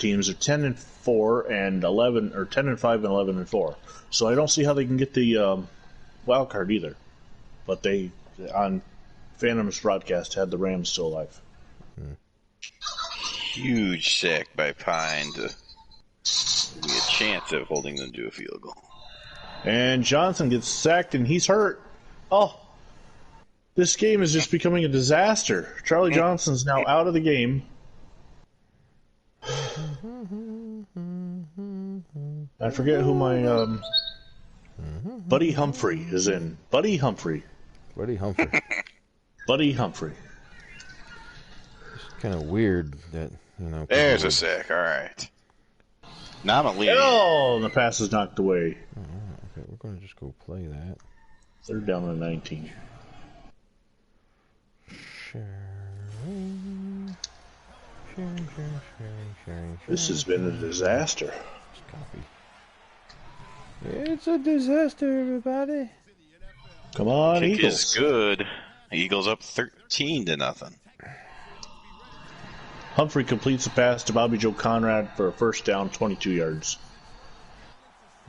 teams are 10-4 and 11, or 10-5 and 11-4. So I don't see how they can get the wild card either. But they on Phantom's broadcast had the Rams still alive. Huge sack by Pine to give me a chance of holding them to a field goal. And Johnson gets sacked and he's hurt. Oh, this game is just becoming a disaster. Charlie Johnson's now out of the game. I forget who my Buddy Humphrey is in. Buddy Humphrey. Buddy Humphrey. Buddy Humphrey. It's kind of weird that, you know. There's a sack. All right. Now I'm leading. Oh, and the pass is knocked away. Oh, okay, we're going to just go play that. Third down and 19. Sharing. This has been a disaster. Just copy. It's a disaster, everybody. Come on, Kick Eagles. is good. Eagles up 13-0. Humphrey completes the pass to Bobby Joe Conrad for a first down, 22 yards.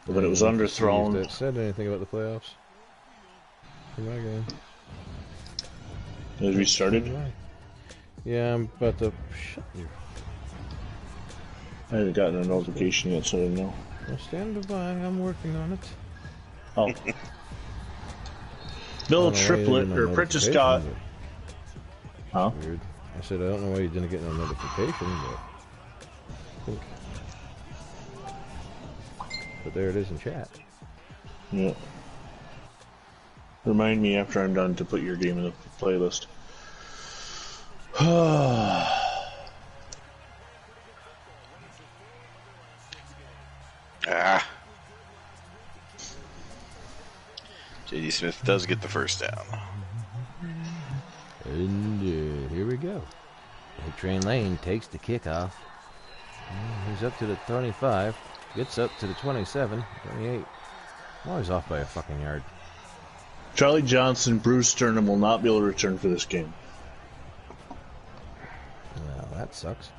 But it was underthrown. That said anything about the playoffs? For my game. Has restarted? Yeah, I'm about to shut you. I haven't gotten a notification yet, so I don't know. Well, stand by. I'm working on it. Oh. Bill Triplett, or Prentice Scott. Huh? Weird. I said, I don't know why you didn't get no notification, but there it is in chat. Yeah. Remind me after I'm done to put your game in the playlist. J.D. Smith does get the first down. And here we go. Train Lane takes the kickoff. He's up to the 25. Gets up to the 27, 28. I'm always off by a fucking yard. Charlie Johnson, Bruce Sternum will not be able to return for this game. Well, that sucks.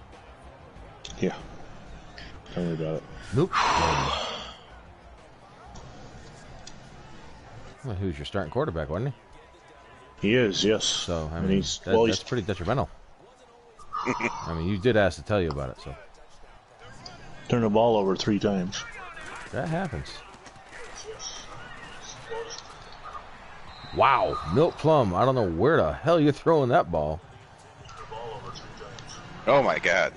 Yeah. Tell me about it. Nope. Well, who's your starting quarterback, wasn't he? He is, yes. So, I mean, that's pretty detrimental. I mean, you did ask to tell you about it, so. Turned the ball over 3 times. That happens. Wow, Milt Plum. I don't know where the hell you're throwing that ball. Oh my God.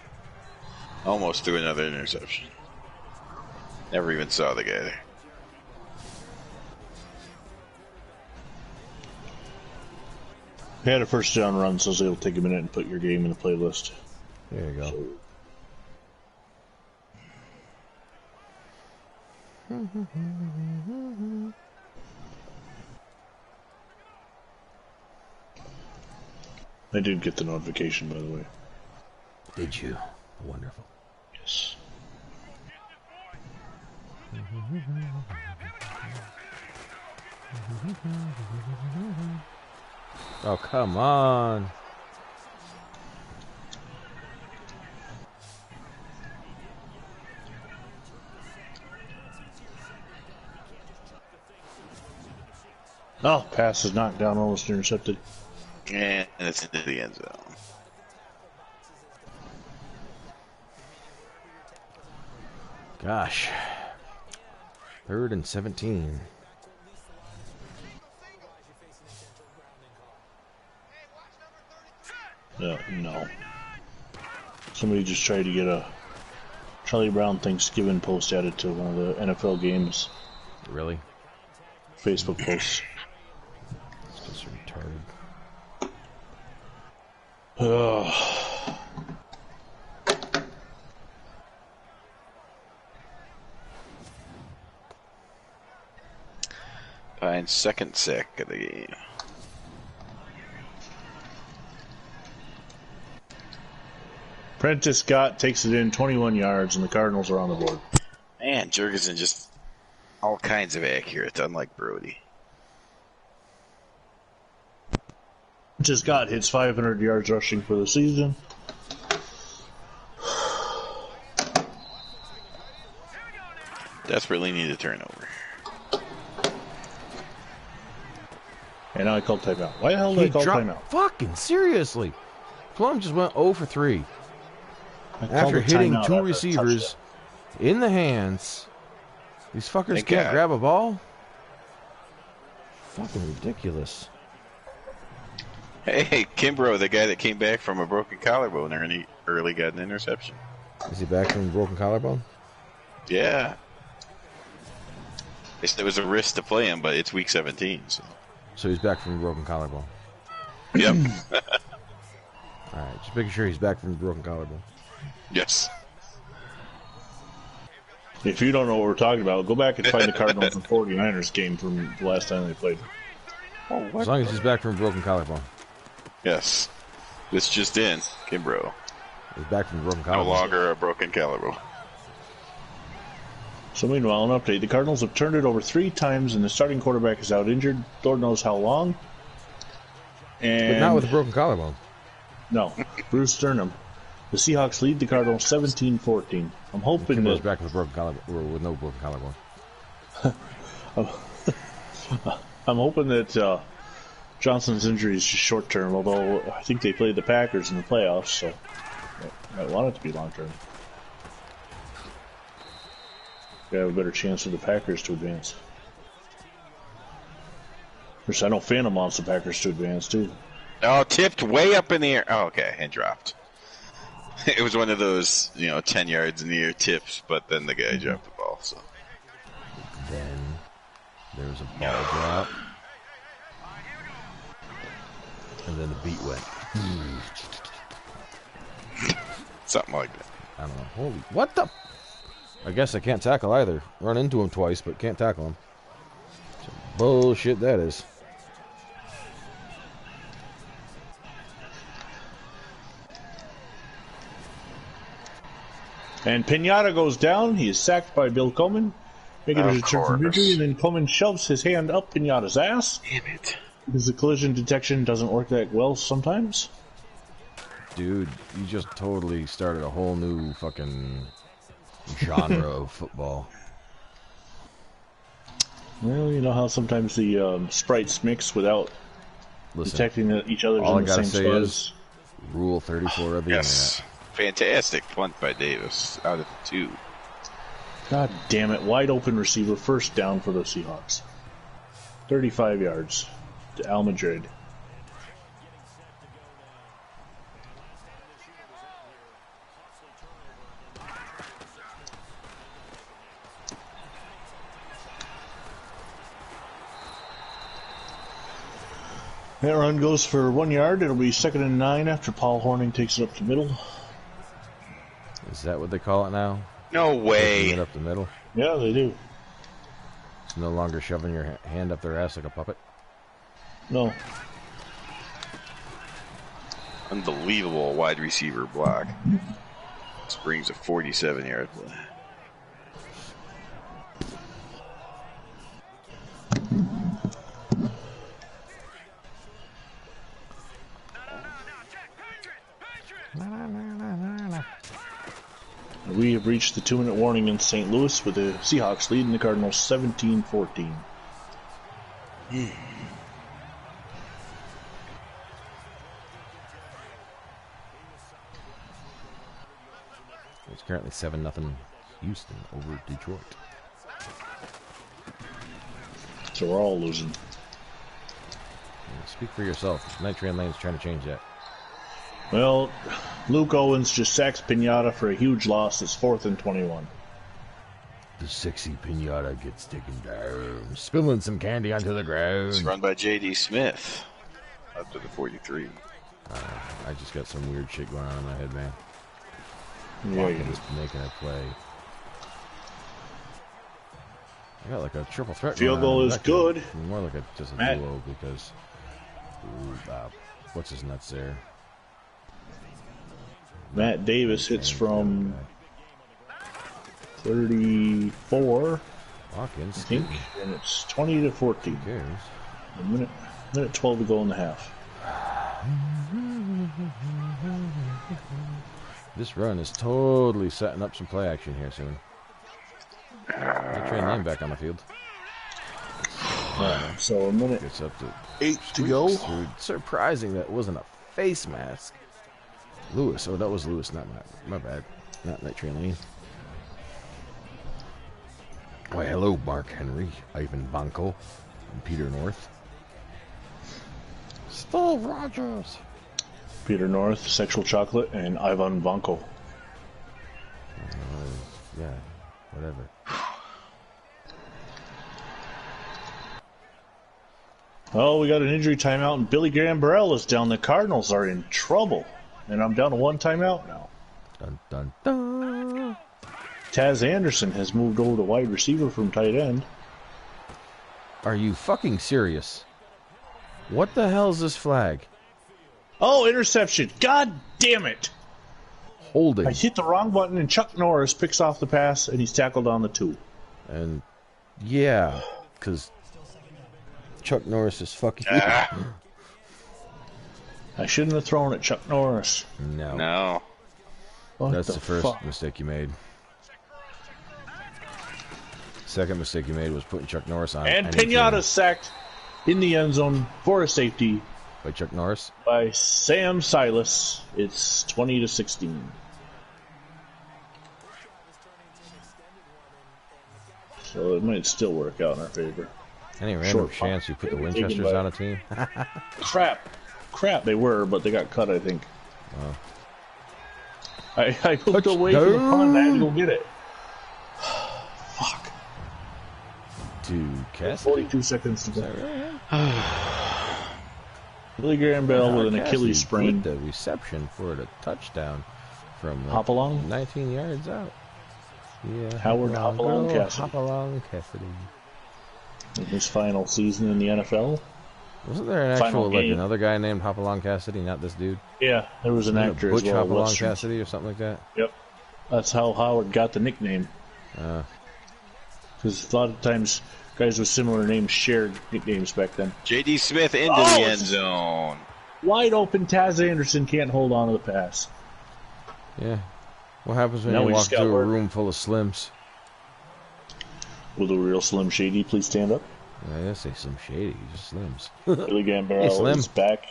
Almost threw another interception. Never even saw the guy there. He had a first down run, so it'll take a minute and put your game in the playlist. There you go. I did get the notification, by the way. Did you? Wonderful. Yes. Oh, come on. Oh, pass is knocked down, almost intercepted. And it's into the end zone. Gosh. 3rd and 17. No. Somebody just tried to get a Charlie Brown Thanksgiving post added to one of the NFL games. Really? Facebook posts. It's just retarded. Pine's second sack of the game. Prentice Scott takes it in 21 yards, and the Cardinals are on the board. Man, Jurgensen just all kinds of accurate, unlike Brody. Prentice Scott hits 500 yards rushing for the season. Desperately need a turnover. And now I called timeout. Why the hell did I call timeout? Fucking seriously. Plum just went 0 for 3. I called After a hitting timeout 2 after a receivers in the hands. These fuckers Thank can't God. grab a ball? Fucking ridiculous. Hey, Kimbrough, the guy that came back from a broken collarbone early got an interception. Is he back from a broken collarbone? Yeah. It was a risk to play him, but it's week 17. So he's back from a broken collarbone. Yep. Alright, just making sure he's back from a broken collarbone. Yes. If you don't know what we're talking about, go back and find the Cardinals and 49ers game from the last time they played. As long as he's back from a broken collarbone. Yes. This just in, Kimbrough. He's back from a broken No collarbone. longer a broken collarbone. So meanwhile, an update. The Cardinals have turned it over 3 times, and the starting quarterback is out injured. Lord knows how long. And But not with a broken collarbone. No, Bruce Sternum. The Seahawks lead the Cardinals 17-14. I'm hoping Kimbrell's that back with a broken collarbone, or with no broken collarbone. I'm hoping that Johnson's injury is just short term. Although I think they played the Packers in the playoffs, so I want it to be long term. They have a better chance for the Packers to advance. Of course, I know Phantom wants the Packers to advance too. Oh, tipped way up in the air. Oh, okay, and dropped. It was one of those, 10 yards in the air tips, but then the guy dropped the ball. So Then there was a ball drop. And then the beat went. something like that. I don't know. Holy, what the? I guess I can't tackle either. Run into him twice, but can't tackle him. Some bullshit that is. And Pinata goes down. He is sacked by Bill Coleman, making a return from injury, and then Coleman shoves his hand up Pinata's ass. Damn it. Because the collision detection doesn't work that well sometimes. Dude, you just totally started a whole new fucking genre of football. Well, you know how sometimes the sprites mix without detecting that each other's all in the I gotta same say spot. is Rule 34 of the Yes. Fantastic punt by Davis out of the 2. God damn it. Wide open receiver, first down for the Seahawks. 35 yards to Al Madrid. That run goes for 1 yard. It'll be 2nd and 9 after Paul Hornung takes it up the middle. Internet. Is that what they call it now? No Taking way. it up the middle? Yeah, they do. It's no longer shoving your hand up their ass like a puppet? No. Unbelievable wide receiver block. This brings a 47-yard play. We have reached the 2-minute warning in St. Louis with the Seahawks leading the Cardinals 17-14. It's currently 7-0 Houston over Detroit. So we're all losing. Speak for yourself. Night Train Lane's trying to change that. Well, Luke Owens just sacks Pinata for a huge loss. It's 4th and 21. The sexy pinata gets taken down, spilling some candy onto the ground. It's run by J.D. Smith up to the 43. I just got some weird shit going on in my head, man. Yeah, you Just making a play. I got like a triple threat. Field going on. goal is Actually, good. More like just a Matt. duo because what's his nuts there? Matt Davis hits from 34, I Hawkins. think, and it's 20-14. Who cares? A minute 12 to go in the half. This run is totally setting up some play action here soon. Train Lane back on the field. So a minute Gets up to 8 to go. Surprising that it wasn't a face mask. Lewis. Oh, that was Lewis. Not my bad. Not Night Train Lane. Why, hello, Mark Henry, Ivan Bonko, and Peter North. Steve Rogers. Peter North, Sexual Chocolate, and Ivan Vanko. Yeah, whatever. Oh, we got an injury timeout, and Billy Graham Burrell is down. The Cardinals are in trouble, and I'm down to 1 timeout now. Dun, dun, dun. Taz Anderson has moved over to wide receiver from tight end. Are you fucking serious? What the hell is this flag? Oh, interception. God damn it. Holding. I hit the wrong button, and Chuck Norris picks off the pass, and he's tackled on the 2. And, yeah, because Chuck Norris is fucking... I shouldn't have thrown at Chuck Norris. No. That's the first mistake you made. Second mistake you made was putting Chuck Norris on. And Pinata sacked in the end zone for a safety. By Chuck Norris? By Sam Silas. It's 20-16. So it might still work out in our favor. Any random chance you put the Winchesters on a team? Crap, they were, but they got cut, I think. Oh. I looked away from the punt. I had to go get it. Fuck. To Cassidy? 42 seconds to go. Billy Graham Bell with an Achilles sprain. The reception for the touchdown from Hopalong? 19 yards out. Yeah. Howard Hopalong Cassidy. Hopalong Cassidy. In his final season in the NFL. Wasn't there an actual, like, another guy named Hopalong Cassidy, not this dude? Yeah, there was an actor Butch as well. Hopalong Cassidy or something like that? Yep. That's how Howard got the nickname. Because a lot of times guys with similar names shared nicknames back then. J.D. Smith into the end zone. Wide open, Taz Anderson can't hold on to the pass. Yeah. What happens when you walk through a room full of slims? Will the real Slim Shady please stand up? I didn't say Slim Shady, just Slims. Billy Gambaro is back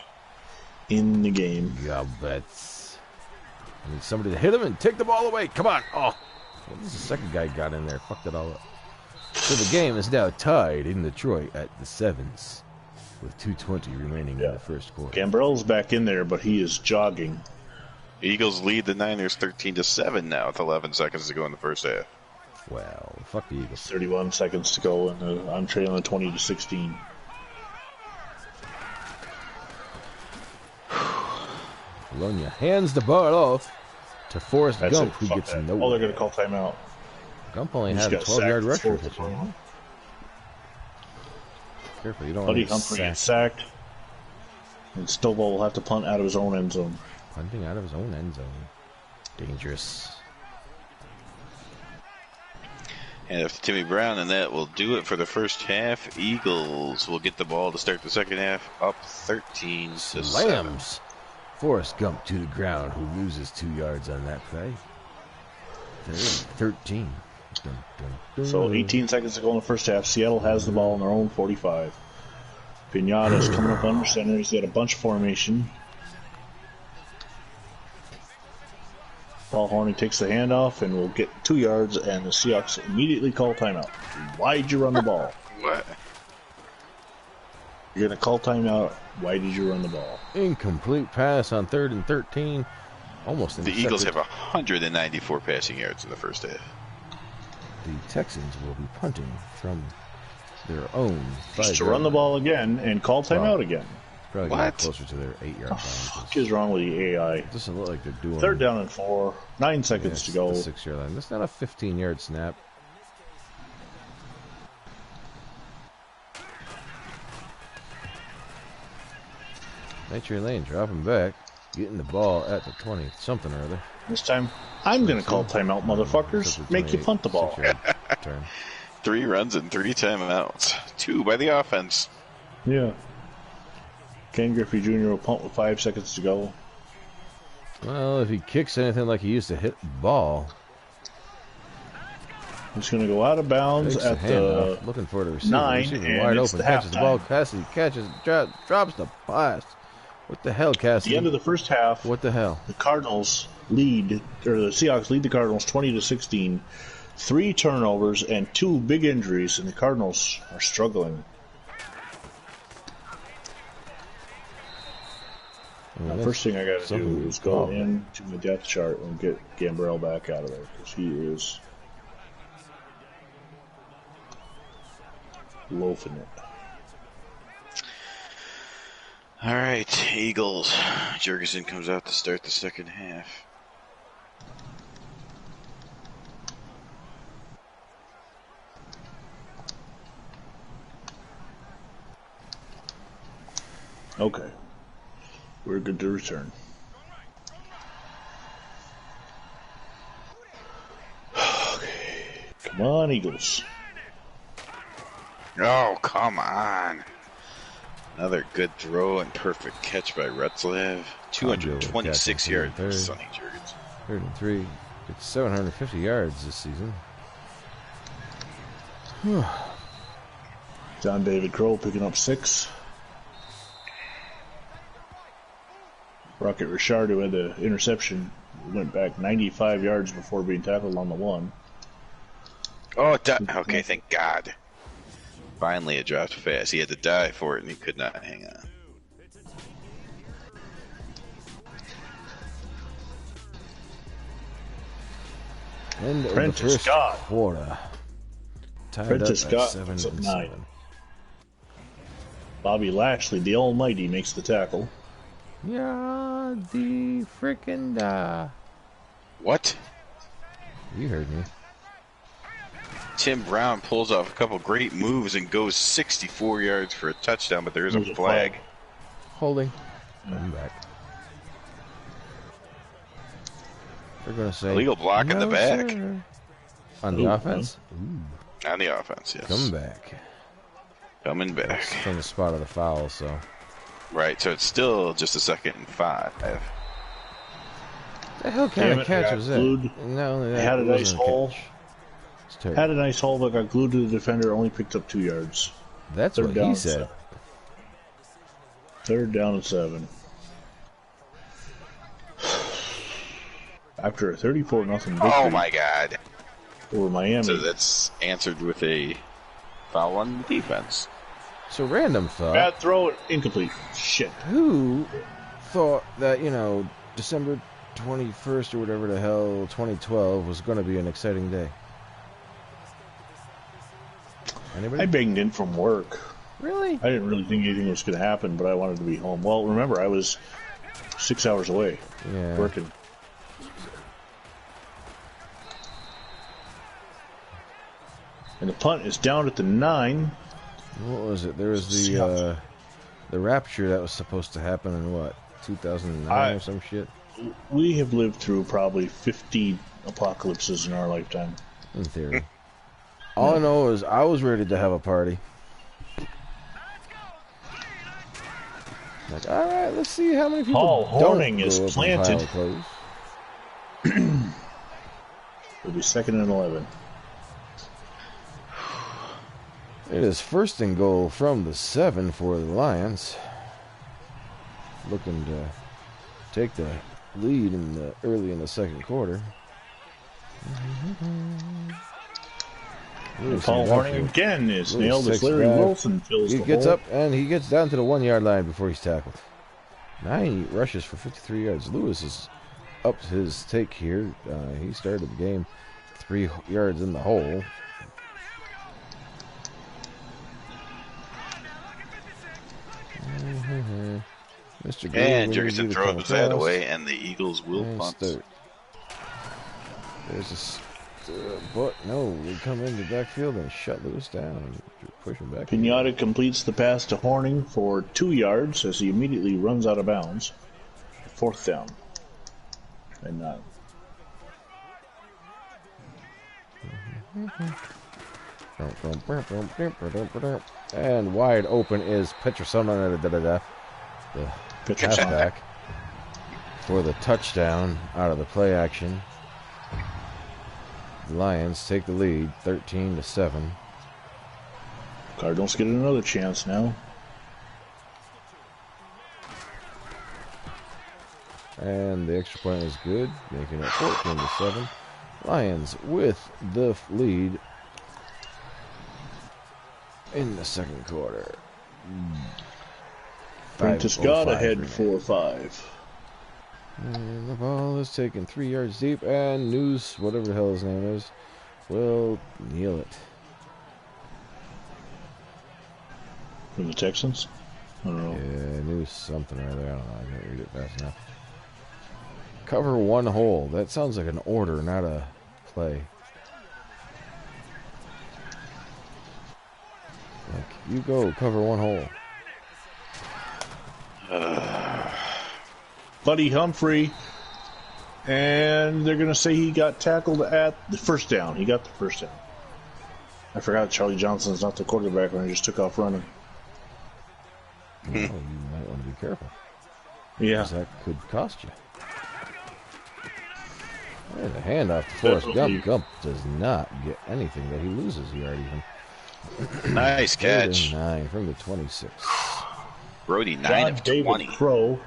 in the game. Yeah, bets. I need somebody to hit him and take the ball away. Come on. Oh. Well, this is the second guy got in there. Fucked it all up. So the game is now tied in Detroit at the 7s with 2:20 remaining in the first quarter. Gambrell's back in there, but he is jogging. Eagles lead the Niners 13-7 now with 11 seconds to go in the first half. Well, fuck the Eagles. 31 seconds to go, and I'm trailing 20-16. Bologna hands the ball off to Forrest Gump, who gets nowhere. Oh, they're going to call timeout. Gump only had a 12-yard rushing touchdown. Careful, you don't want to get Humphrey gets sacked. And Stovall will have to punt out of his own end zone. Punting out of his own end zone. Dangerous. And after Timmy Brown, and that will do it for the first half. Eagles will get the ball to start the second half, up 13-7. Slams Forrest Gump to the ground, who loses 2 yards on that play. 13. Dun, dun, dun. So 18 seconds to go in the first half. Seattle has the ball on their own 45. Pinata's coming up under center. He's got a bunch formation. Paul Horney takes the handoff and will get 2 yards, and the Seahawks immediately call timeout. Why'd you run the ball? What? You're going to call timeout. Why did you run the ball? Incomplete pass on 3rd and 13. Almost the Eagles have 194 passing yards in the first half. The Texans will be punting from their own 5 Just to run the ball again and call timeout again. Probably getting closer to their 8-yard line. What the fuck is wrong with the AI? It doesn't look like they're doing 3rd down and 4. 9 seconds to go. The 6-yard line. That's not a 15-yard snap. Nitro Lane dropping back, getting the ball at the 20 something or other. This time, I'm going to call timeout, motherfuckers. Make you punt the ball. 3 runs and 3 timeouts. 2 by the offense. Yeah. Ken Griffey Jr. will punt with 5 seconds to go. Well, if he kicks anything like he used to hit the ball. It's going to go out of bounds Takes at the the handoff, looking for the receiver. 9, Receiver and wide it's open, the catches the ball. halftime. Cassidy catches, drops the pass. What the hell, At Cassidy? the end of the first half, What the hell? the Cardinals lead, or the Seahawks lead the Cardinals 20-16. 3 turnovers and 2 big injuries, and the Cardinals are struggling. The first thing I got to do is go into the depth chart and get Gambrell back out of there, because he is loafing it. All right, Eagles. Jurgensen comes out to start the second half. Okay. We're good to return. Okay. Come on, Eagles. Oh, come on. Another good throw and perfect catch by Retzlaff. 226 yards for Sonny Jurgensen. 3rd and 3. It's 750 yards this season. John David Crow picking up 6. Rocket Richard, who had the interception, went back 95 yards before being tackled on the 1. Oh, okay, thank God. Finally, it dropped fast. He had to die for it, and he could not hang on. End of the first quarter. Prentice Scott 7-9. Bobby Lashley, the Almighty, makes the tackle. Yeah, the frickin' da. What? You heard me. Tim Brown pulls off a couple great moves and goes 64 yards for a touchdown, but there is a flag. Holding. I'm back. They're going to say illegal block in the back. Sir. On the offense? Ooh. On the offense, yes. Come back. Coming back. From the spot of the foul, so. Right, so it's still just a 2nd and 5. The hell kind of catch was that? No, they had a nice hole. Had a nice hole, but got glued to the defender. Only picked up 2 yards. That's what he said. 3rd down and 7. After a 34-0 victory. Oh my God! Over Miami. So that's answered with a foul on defense. So random thought. Bad throw, incomplete. Shit. Who thought that, December 21st or whatever the hell, 2012 was going to be an exciting day? Anybody? I banged in from work. Really? I didn't really think anything was going to happen, but I wanted to be home. Well, remember, I was 6 hours away working. And the punt is down at the 9. What was it? There was the rapture that was supposed to happen in what, 2009 or some shit? We have lived through probably 50 apocalypses in our lifetime. In theory. All I know is I was ready to have a party. Like, all right, let's see how many people Paul Horning don't is go up planted. and pile clothes. It'll be 2nd and 11. It is 1st and goal from the 7 for the Lions. Looking to take the lead early in the 2nd quarter. Paul Horning again is nailed as Larry Wilson fills the hole. He gets up and he gets down to the 1-yard line before he's tackled. Now he rushes for 53 yards. Lewis has upped his take here. He started the game 3 yards in the hole. Mr. Green, and Jurgensen throws that away, and the Eagles will punt. There's but no, we come in the backfield and shut Lewis down and push him back. Pinata completes the pass to Horning for 2 yards as he immediately runs out of bounds. 4th down. And 9. And wide open is Petrosona, the halfback, for the touchdown out of the play action. The Lions take the lead, 13-7. Cardinals get another chance now. And the extra point is good, making it 14-7. Lions with the lead in the second quarter. Prentice Scott ahead 4-5. And the ball is taken 3 yards deep, and News, whatever the hell his name is, will kneel it. From the Texans? I don't know. Yeah, News something or other. I don't know. I can't read it fast enough. Cover one hole. That sounds like an order, not a play. Like, you go, cover one hole. Buddy Humphrey, and they're going to say he got tackled at the first down. He got the first down. I forgot Charlie Johnson's not the quarterback when he just took off running. Well, you might want to be careful. Yeah. 'Cause that could cost you. And the handoff to Forrest Gump. Gump does not get anything that he loses yard even. Nice catch. 9 from the 26. Brody, 9 of 20.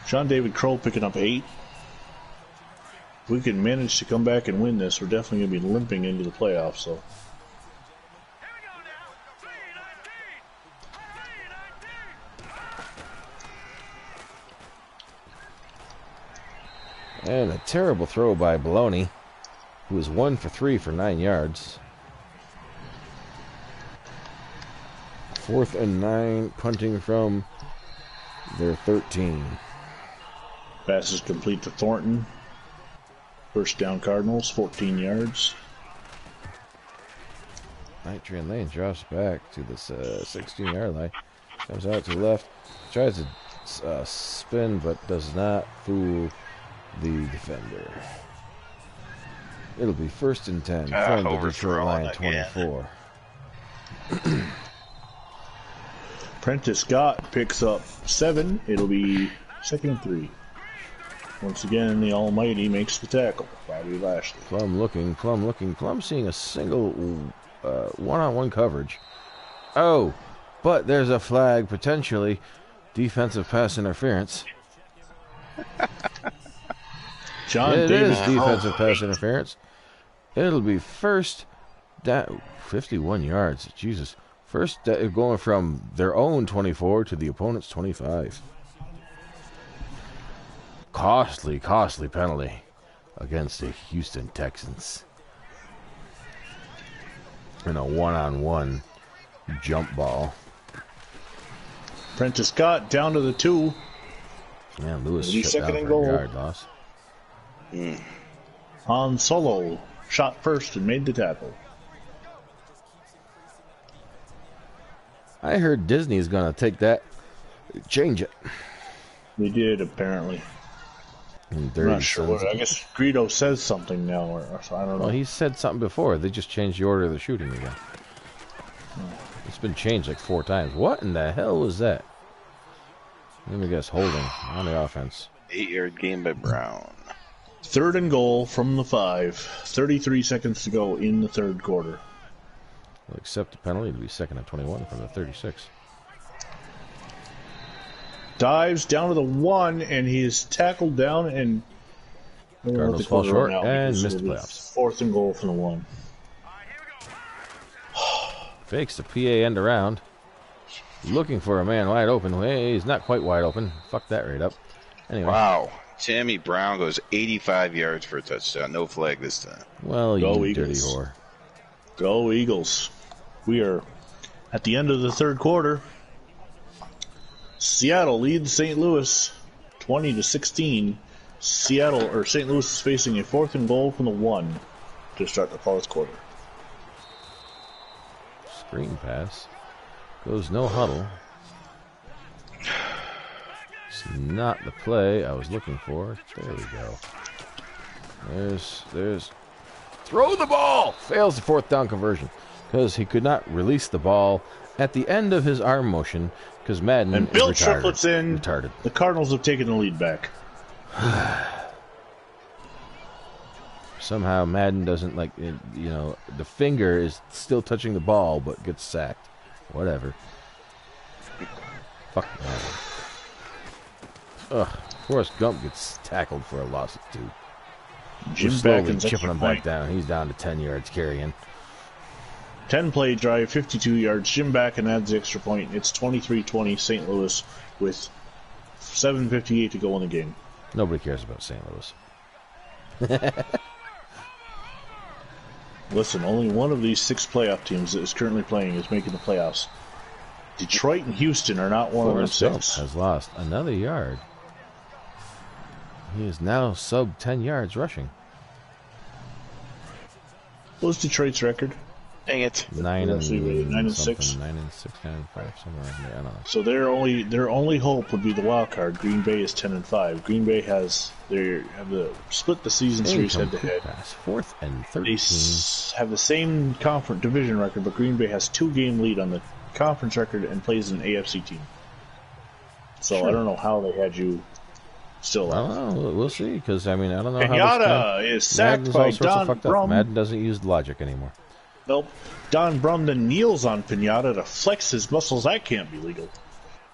John David Crow picking up 8. If we can manage to come back and win this, we're definitely going to be limping into the playoffs. So. And a terrible throw by Baloney, who was 1 for 3 for 9 yards. 4th and 9, punting from their 13. Pass is complete to Thornton. First down Cardinals, 14 yards. Night Train Lane drops back to the 16-yard line. Comes out to the left. Tries to spin, but does not fool the defender. It'll be 1st and 10 from the Detroit line, 24. Prentice Scott picks up 7. It'll be 2nd and 3. Once again, the Almighty makes the tackle. Bobby Lashley. Plum looking. Plum seeing a single one-on-one coverage. Oh, but there's a flag, potentially defensive pass interference. It is defensive pass interference. It'll be first down, 51 yards. Jesus. First going from their own 24 to the opponent's 25. Costly penalty against the Houston Texans. And a one-on-one jump ball. Prentice Scott down to the 2. And Lewis shut down for a yard loss. Han Solo shot first and made the tackle. I heard Disney's going to take that, change it. They did, apparently. I'm not sure what. I guess Greedo says something now, or so I don't know. Well, he said something before. They just changed the order of the shooting again. It's been changed like 4 times. What in the hell was that? Let me guess, holding on the offense. 8-yard gain by Brown. 3rd and goal from the 5. 33 seconds to go in the 3rd quarter. Will accept the penalty to be 2nd and 21 from the 36. Dives down to the 1, and he is tackled down, and Cardinals fall short and missed the playoffs. 4th and goal from the 1. Fakes the PA end around. Looking for a man wide open. Hey, he's not quite wide open. Fuck that right up. Anyway. Wow. Sammy Brown goes 85 yards for a touchdown. No flag this time. Well, Go you Eagles. dirty whore. Go Eagles. We are at the end of the 3rd quarter. Seattle leads St. Louis 20-16. St. Louis is facing a 4th and goal from the 1 to start the 4th quarter. Screen pass. Goes no huddle. It's not the play I was looking for. There we go. There's. Throw the ball! Fails the 4th down conversion because he could not release the ball at the end of his arm motion because Madden and Bill is retarded. Triplets in. Retarded. The Cardinals have taken the lead back. somehow Madden doesn't the finger is still touching the ball but gets sacked. Whatever. Fuck Madden. Ugh. Forrest Gump gets tackled for a loss of 2. Jim slowly Backens chipping him back down. He's down to 10 yards carrying. 10-play drive, 52 yards. Jim Backen adds the extra point. It's 23-20 St. Louis with 7:58 to go in the game. Nobody cares about St. Louis. Listen, only one of these 6 playoff teams that is currently playing is making the playoffs. Detroit and Houston are not one Forrest of Gump them 6. has lost another yard. He is now sub 10 yards rushing. What was Detroit's record? Dang it. 9 and 6. 9 and 6, 9 and 5, somewhere around there. I don't know. So their only hope would be the wild card. Green Bay is 10-5. Green Bay split the season series head to head. 4th and 13. They have the same conference division record, but Green Bay has 2-game lead on the conference record and plays an AFC team. So Sure. I don't know how they had you still I out. don't know. We'll see, because I don't know how Pinata is sacked by Don Brum. Madden doesn't use logic anymore. Nope. Don Brum then kneels on Pinata to flex his muscles. That can't be legal.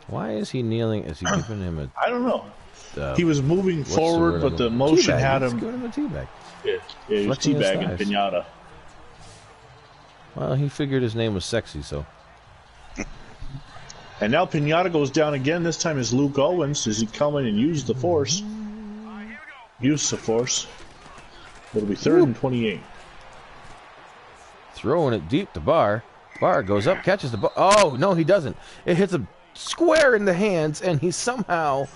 Why is he kneeling? Is he giving him a... I don't know. He was moving forward, but the motion had him... He's giving him a teabag. Yeah, he was teabagging Pinata. Well, he figured his name was sexy, so... And now Pinata goes down again. This time is Luke Owens. Does he come in and use the force? Use the force. It'll be 3rd and 28. Throwing it deep to Barr. Barr goes up, catches the ball. Oh, no, he doesn't. It hits him square in the hands, and he somehow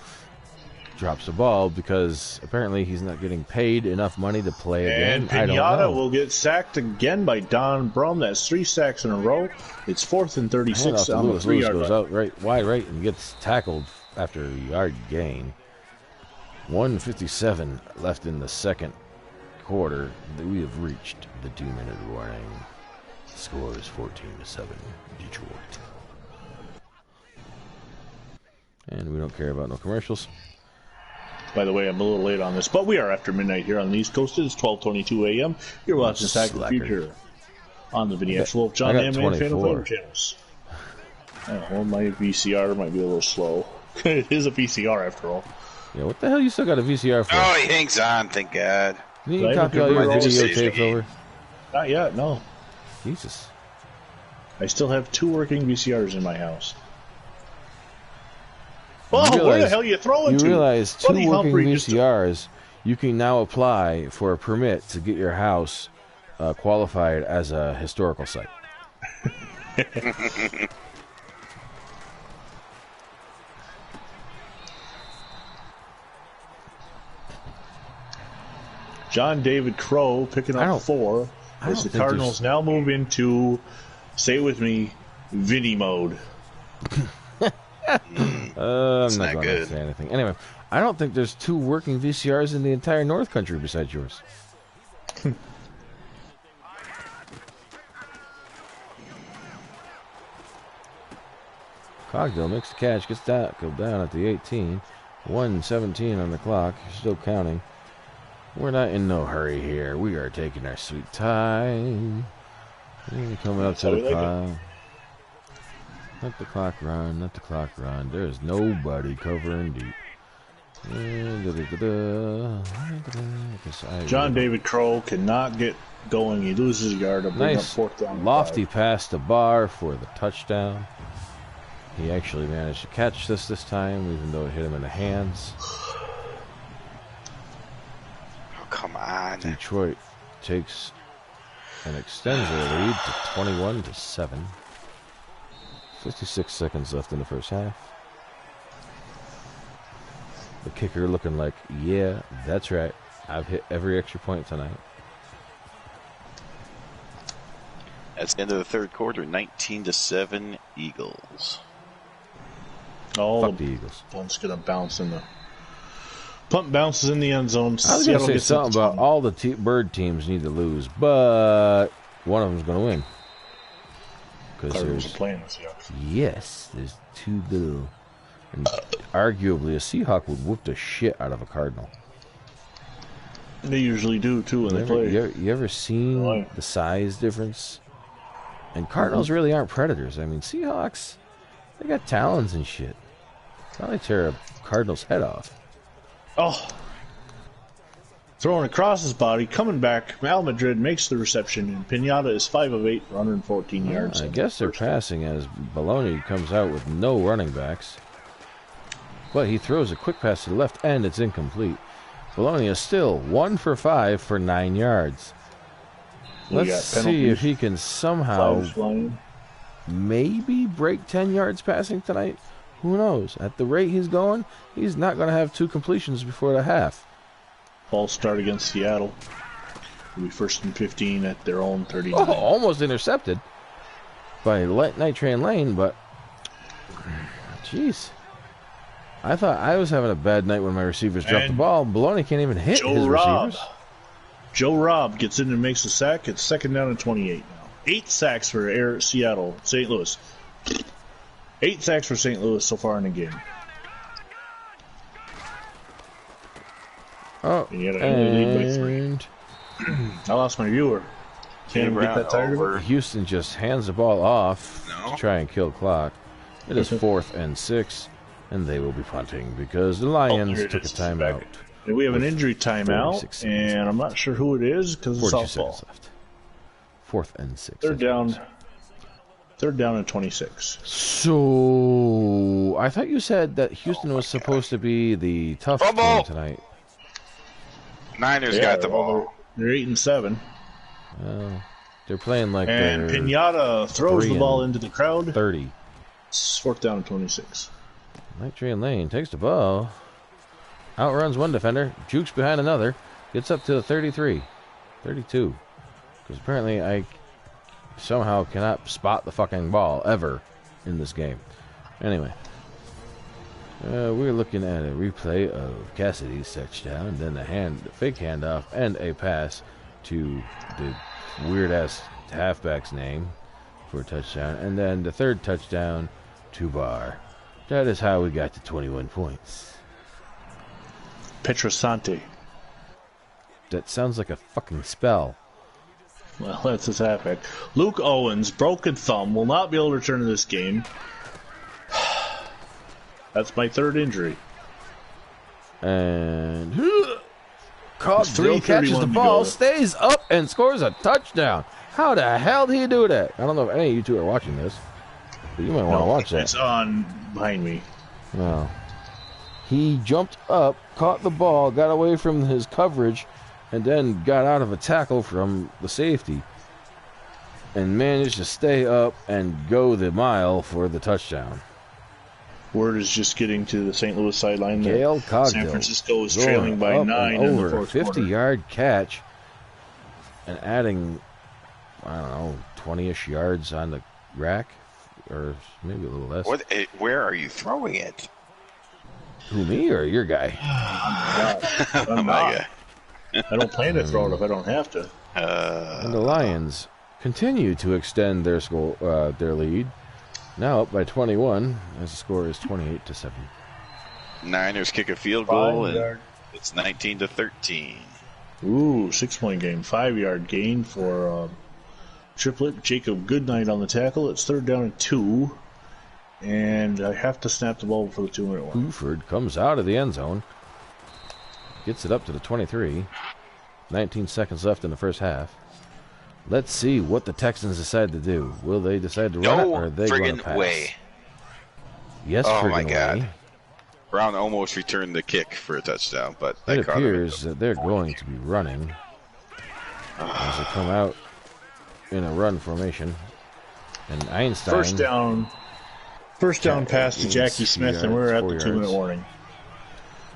drops the ball because apparently he's not getting paid enough money to play again. And Pinata will get sacked again by Don Brum. That's 3 sacks in a row. It's 4th and 36 on the 3-yard goes line. out wide right and gets tackled after a yard gain. 1:57 left in the second quarter. We have reached the 2-minute warning. The score is 14-7 Detroit. And we don't care about no commercials. By the way, I'm a little late on this, but we are after midnight here on the East Coast. It's 12:22 a.m. You're watching Sack of the Future on the Vignettes. Wolf, John Hammond, and Fan of Flavor channels. Well, my VCR might be a little slow. It is a VCR after all. Yeah, what the hell you still got a VCR for? Oh, he hangs on, thank God. Didn't you copy all your videotapes over? Not yet, no. Jesus. I still have 2 working VCRs in my house. Oh, where the hell are you throwing to? You realize 2 Buddy working Humphrey VCRs, you can now apply for a permit to get your house qualified as a historical site. John David Crow picking up 4 as the Cardinals now move into, say it with me, Vinny mode. I'm not going to say anything. Anyway, I don't think there's 2 working VCRs in the entire North Country besides yours. Cogdill makes the catch, gets tackled down at the 18. 1:17 on the clock. Still counting. We're not in no hurry here. We are taking our sweet time. Coming up to the clock. Let the clock run. Let the clock run. There's nobody covering deep. John David Crow cannot get going. He loses a yard. Nice up 4th down. lofty pass to Barr for the touchdown. He actually managed to catch this time, even though it hit him in the hands. Oh, come on. Detroit takes and extends their lead to 21-7. 56 seconds left in the first half. The kicker looking like, yeah, that's right. I've hit every extra point tonight. That's the end of the third quarter. 19-7 Eagles. Oh, fuck the Eagles. Punt's gonna bounce in the punt bounces in the end zone. I was gonna say something about all the bird teams need to lose, but one of them's gonna win. Cardinals are playing the Seahawks. Yes, there's 2 little. And arguably, a Seahawk would whoop the shit out of a Cardinal. They usually do too when they play. You ever seen the size difference? And Cardinals really aren't predators. I mean, Seahawks, they got talons and shit. Probably tear a Cardinal's head off. Oh. Throwing across his body, coming back. Al Madrid makes the reception, and Pinata is 5 of 8 for 114 yards. I guess they're passing as Bologna comes out with no running backs. But he throws a quick pass to the left, and it's incomplete. Bologna is still 1 for 5 for 9 yards. Let's see if he can somehow maybe break 10 yards passing tonight. Who knows? At the rate he's going, he's not going to have 2 completions before the half. False start against Seattle. It'll be 1st and 15 at their own 39. Oh, almost intercepted by Night Train Lane, but jeez. I thought I was having a bad night when my receivers dropped the ball. Bologna can't even hit his receivers. Joe Robb gets in and makes a sack. It's 2nd down and 28 now. 8 sacks for Seattle, St. Louis. 8 sacks for St. Louis so far in the game. Oh, and yet I only lead by 3. I lost my viewer. Can't even get that tired of it. Houston just hands the ball off to try and kill clock. It is 4th and 6, and they will be punting because the Lions took a timeout. And we have an injury timeout, and I'm not sure who it is because it's softball. Left. 4th and 6. 3rd down and 26. So I thought you said that Houston was supposed to be the tough team tonight. Niners got the ball. They're 8 and 7. They're playing like and Pinata throws the ball into the crowd. 30. It's 4th down and 26. Night Train Lane takes the ball. Outruns one defender. Jukes behind another. Gets up to the 33. 32. Because apparently I somehow cannot spot the fucking ball ever in this game. Anyway. We're looking at a replay of Cassidy's touchdown, then the fake handoff, and a pass to the weird-ass halfback's name for a touchdown, and then the 3rd touchdown to Barr. That is how we got to 21 points. Petrosante. That sounds like a fucking spell. Well, that's his halfback. Luke Owens, broken thumb, will not be able to return to this game. That's my 3rd injury. And Cogdill catches the ball, stays up, and scores a touchdown. How the hell did he do that? I don't know if any of you two are watching this, but you might want to watch that. It's on behind me. No. He jumped up, caught the ball, got away from his coverage, and then got out of a tackle from the safety, and managed to stay up and go the mile for the touchdown. Word is just getting to the St. Louis sideline. Gail Cogdill. San Francisco is trailing by 9 in the 4th quarter. 50-yard catch and adding, I don't know, 20-ish yards on the rack, or maybe a little less. Where are you throwing it? Who, me or your guy? I'm not. I don't plan to throw it if I don't have to. And the Lions continue to extend their lead. Now up by 21, as the score is 28-7. Niners kick a field goal, and it's 19-13. Ooh, 6-point game. 5-yard gain for Triplet. Jacob Goodnight on the tackle. It's 3rd down and 2. And I have to snap the ball for the 2-minute one. Buford comes out of the end zone. Gets it up to the 23. 19 seconds left in the first half. Let's see what the Texans decide to do. Will they decide to run it, or are they going to pass? Way. Yes, oh my God. way. Brown almost returned the kick for a touchdown, but it appears that they're going to be running as they come out in a run formation. And Einstein. First down pass to Jackie Smith, and we're at the 2-minute warning.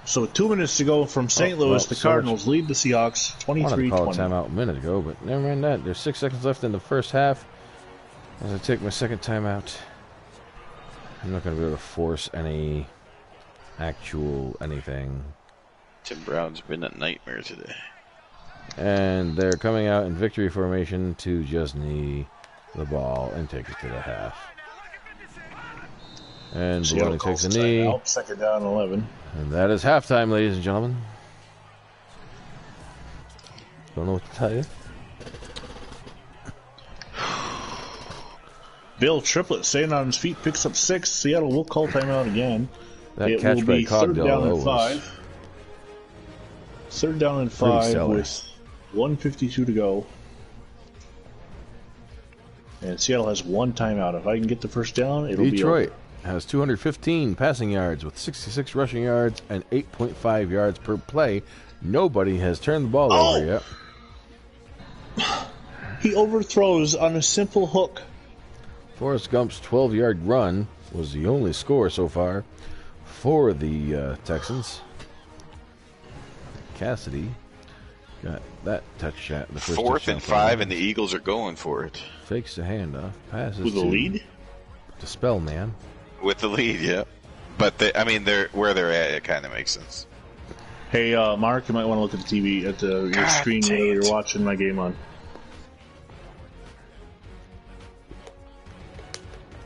So 2 minutes to go from St. Louis. The Cardinals lead the Seahawks 23-20. I wanted to call a timeout a minute ago, but never mind that. There's 6 seconds left in the first half. As I take my second timeout, I'm not going to be able to force any actual anything. Tim Brown's been a nightmare today. And they're coming out in victory formation to just knee the ball and take it to the half. And Bologna takes a knee. 2nd down 11. And that is halftime, ladies and gentlemen. Don't know what to tell you. Bill Triplett staying on his feet, picks up 6. Seattle will call timeout again. That It catch will by be third Cogdell down and was 5. Third down and pretty 5 stellar. with 1:52 to go. And Seattle has 1 timeout. If I can get the first down, it'll Detroit be has 215 passing yards with 66 rushing yards and 8.5 yards per play. Nobody has turned the ball over yet. He overthrows on a simple hook. Forrest Gump's 12-yard run was the only score so far for the Texans. Cassidy got that touchdown. The first 4th touchdown and for 5, him. and the Eagles are going for it. Fakes the handoff. Passes With a to lead? Spellman. With the lead, yeah. But, they're where they're at, it kind of makes sense. Hey, Mark, you might want to look at the TV, at your God screen dang where it. you're watching my game on.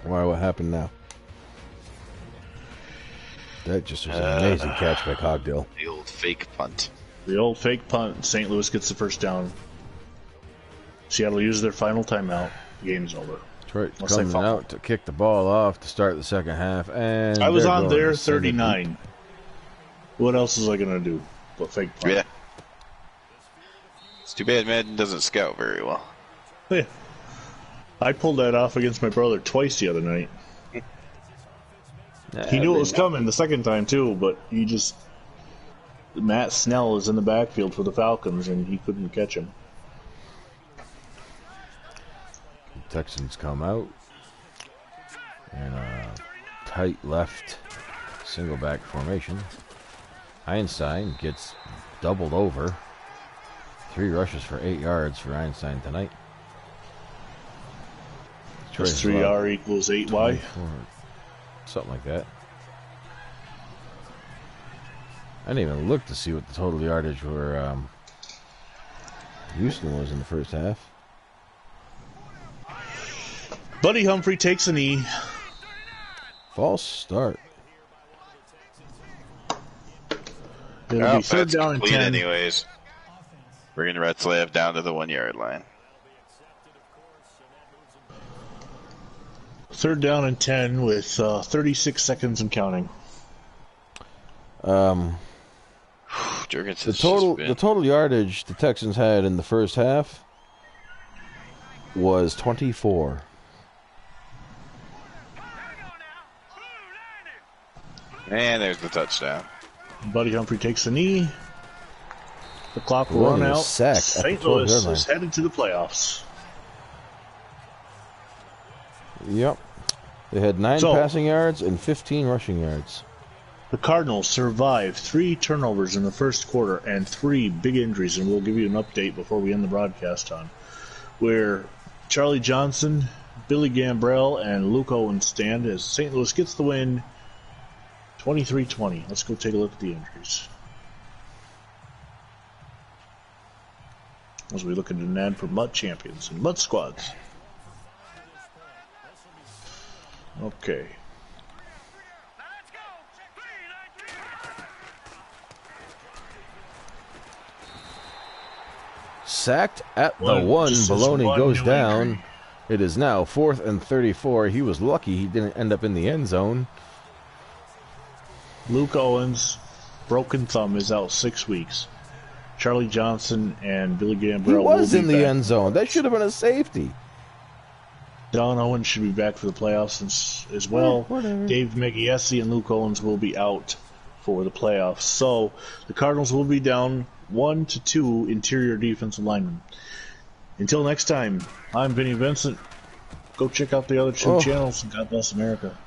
Why? What happened now? That just was an amazing catch by Cogdill. The old fake punt. The old fake punt. St. Louis gets the first down. Seattle uses their final timeout. The game's over. Detroit Unless they coming fumble. out to kick the ball off to start the second half, and I was they're on going there to send it 39. What else is I going to do but fake punt? Yeah. It's too bad Madden doesn't scout very well. Yeah. I pulled that off against my brother twice the other night. deep. He knew it was coming the second time too, but he just... Matt Snell is in the backfield for the Falcons, and he couldn't catch him. Texans come out and tight left single back formation. Einstein gets doubled over. 3 rushes for 8 yards for Einstein tonight. Just 3R equals 8Y. Something like that. I didn't even look to see what the total yardage for Houston was in the first half. Buddy Humphrey takes a knee. False start. It'll be third That's down and complete 10. anyways. Bringing Retzlaff down to the 1-yard line. Third down and 10 with 36 seconds and counting. Jurgensen's The total yardage the Texans had in the first half was 24. And there's the touchdown. Buddy Humphrey takes a knee. The clock will Running run a out. sack at St. the Louis 12-yard line. is headed to the playoffs. Yep. They had 9 So- passing yards and 15 rushing yards. The Cardinals survived 3 turnovers in the first quarter and 3 big injuries, and we'll give you an update before we end the broadcast on where Charlie Johnson, Billy Gambrell, and Luke Owens stand as St. Louis gets the win 23-20. Let's go take a look at the injuries. As we look at an ad for Mud Champions and Mud Squads. Okay. Sacked at the One, 1. just this Baloney one goes new down. injury. It is now 4th and 34. He was lucky he didn't end up in the end zone. Luke Owens, broken thumb, is out 6 weeks. Charlie Johnson and Billy Gambrell He was will in be the back. end zone. That should have been a safety. Don Owens should be back for the playoffs as well. Whatever. Dave Megiesi and Luke Owens will be out for the playoffs. So the Cardinals will be down 1 to 2 interior defensive linemen. Until next time, I'm Vinny Vincent. Go check out the other 2 channels. God bless America.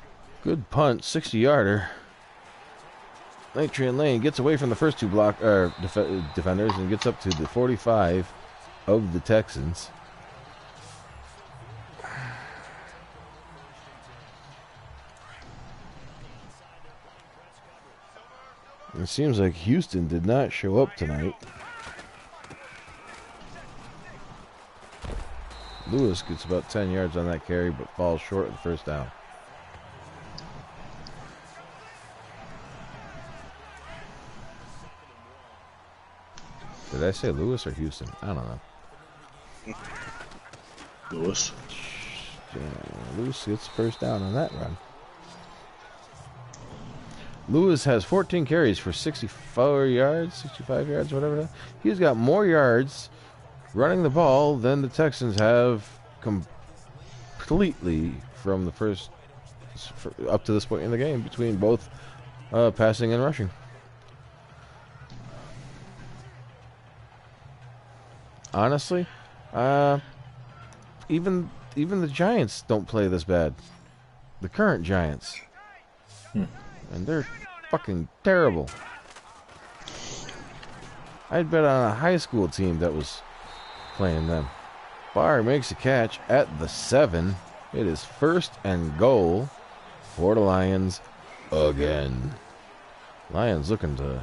Good punt, 60-yarder. Nitrian Lane gets away from the first 2 defenders and gets up to the 45 of the Texans. It seems like Houston did not show up tonight. Lewis gets about 10 yards on that carry, but falls short of the first down. Did I say Lewis or Houston? I don't know. Lewis. Lewis gets first down on that run. Lewis has 14 carries for 64 yards, 65 yards, whatever. He's got more yards running the ball than the Texans have completely from the first up to this point in the game between both passing and rushing. Honestly, even the Giants don't play this bad. The current Giants. And they're fucking terrible. I'd bet on a high school team that was playing them. Barr makes a catch at the 7. It is 1st and goal for the Lions again. Lions looking to,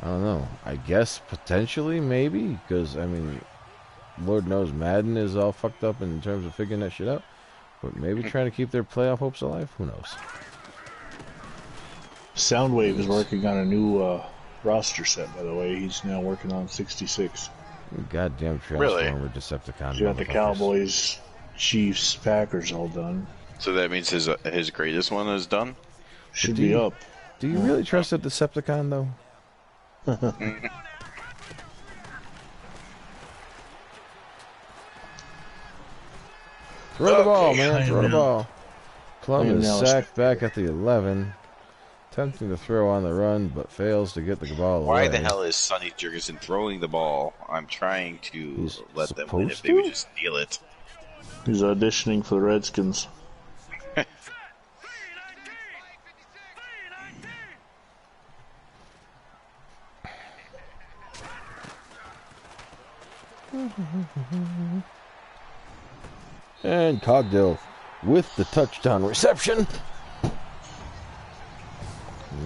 I don't know, I guess potentially, maybe, because, I mean, Lord knows Madden is all fucked up in terms of figuring that shit out. But maybe trying to keep their playoff hopes alive. Who knows? Soundwave is working on a new roster set, by the way. He's now working on 66. Goddamn Transformer Decepticon. He's got the Cowboys, Chiefs, Packers all done. So that means his greatest one is done? Should be up. Do you really trust a Decepticon, though? Throw the ball, man. Throw the ball. Plum is sacked back at the 11. Attempting to throw on the run, but fails to get the ball away. Why the hell is Sonny Jurgensen throwing the ball? I'm trying to let them win if they would just steal it. He's auditioning for the Redskins. And Cogdill with the touchdown reception.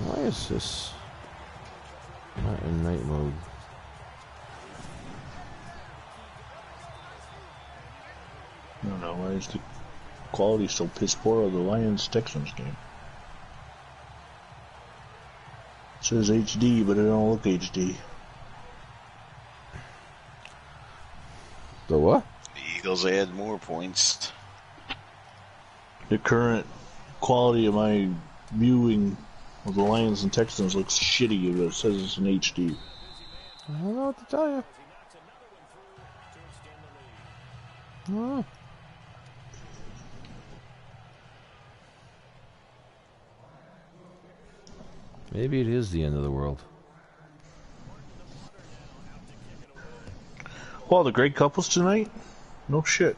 Why is this not in night mode? I don't know. Why is the quality so piss poor of the Lions-Texans game? It says HD, but it don't look HD. The what? The Eagles add more points. The current quality of my viewing of the Lions and Texans looks shitty, but it says it's in HD. I don't know what to tell you. Oh. Maybe it is the end of the world. Well, the Grey Cup was tonight? No shit.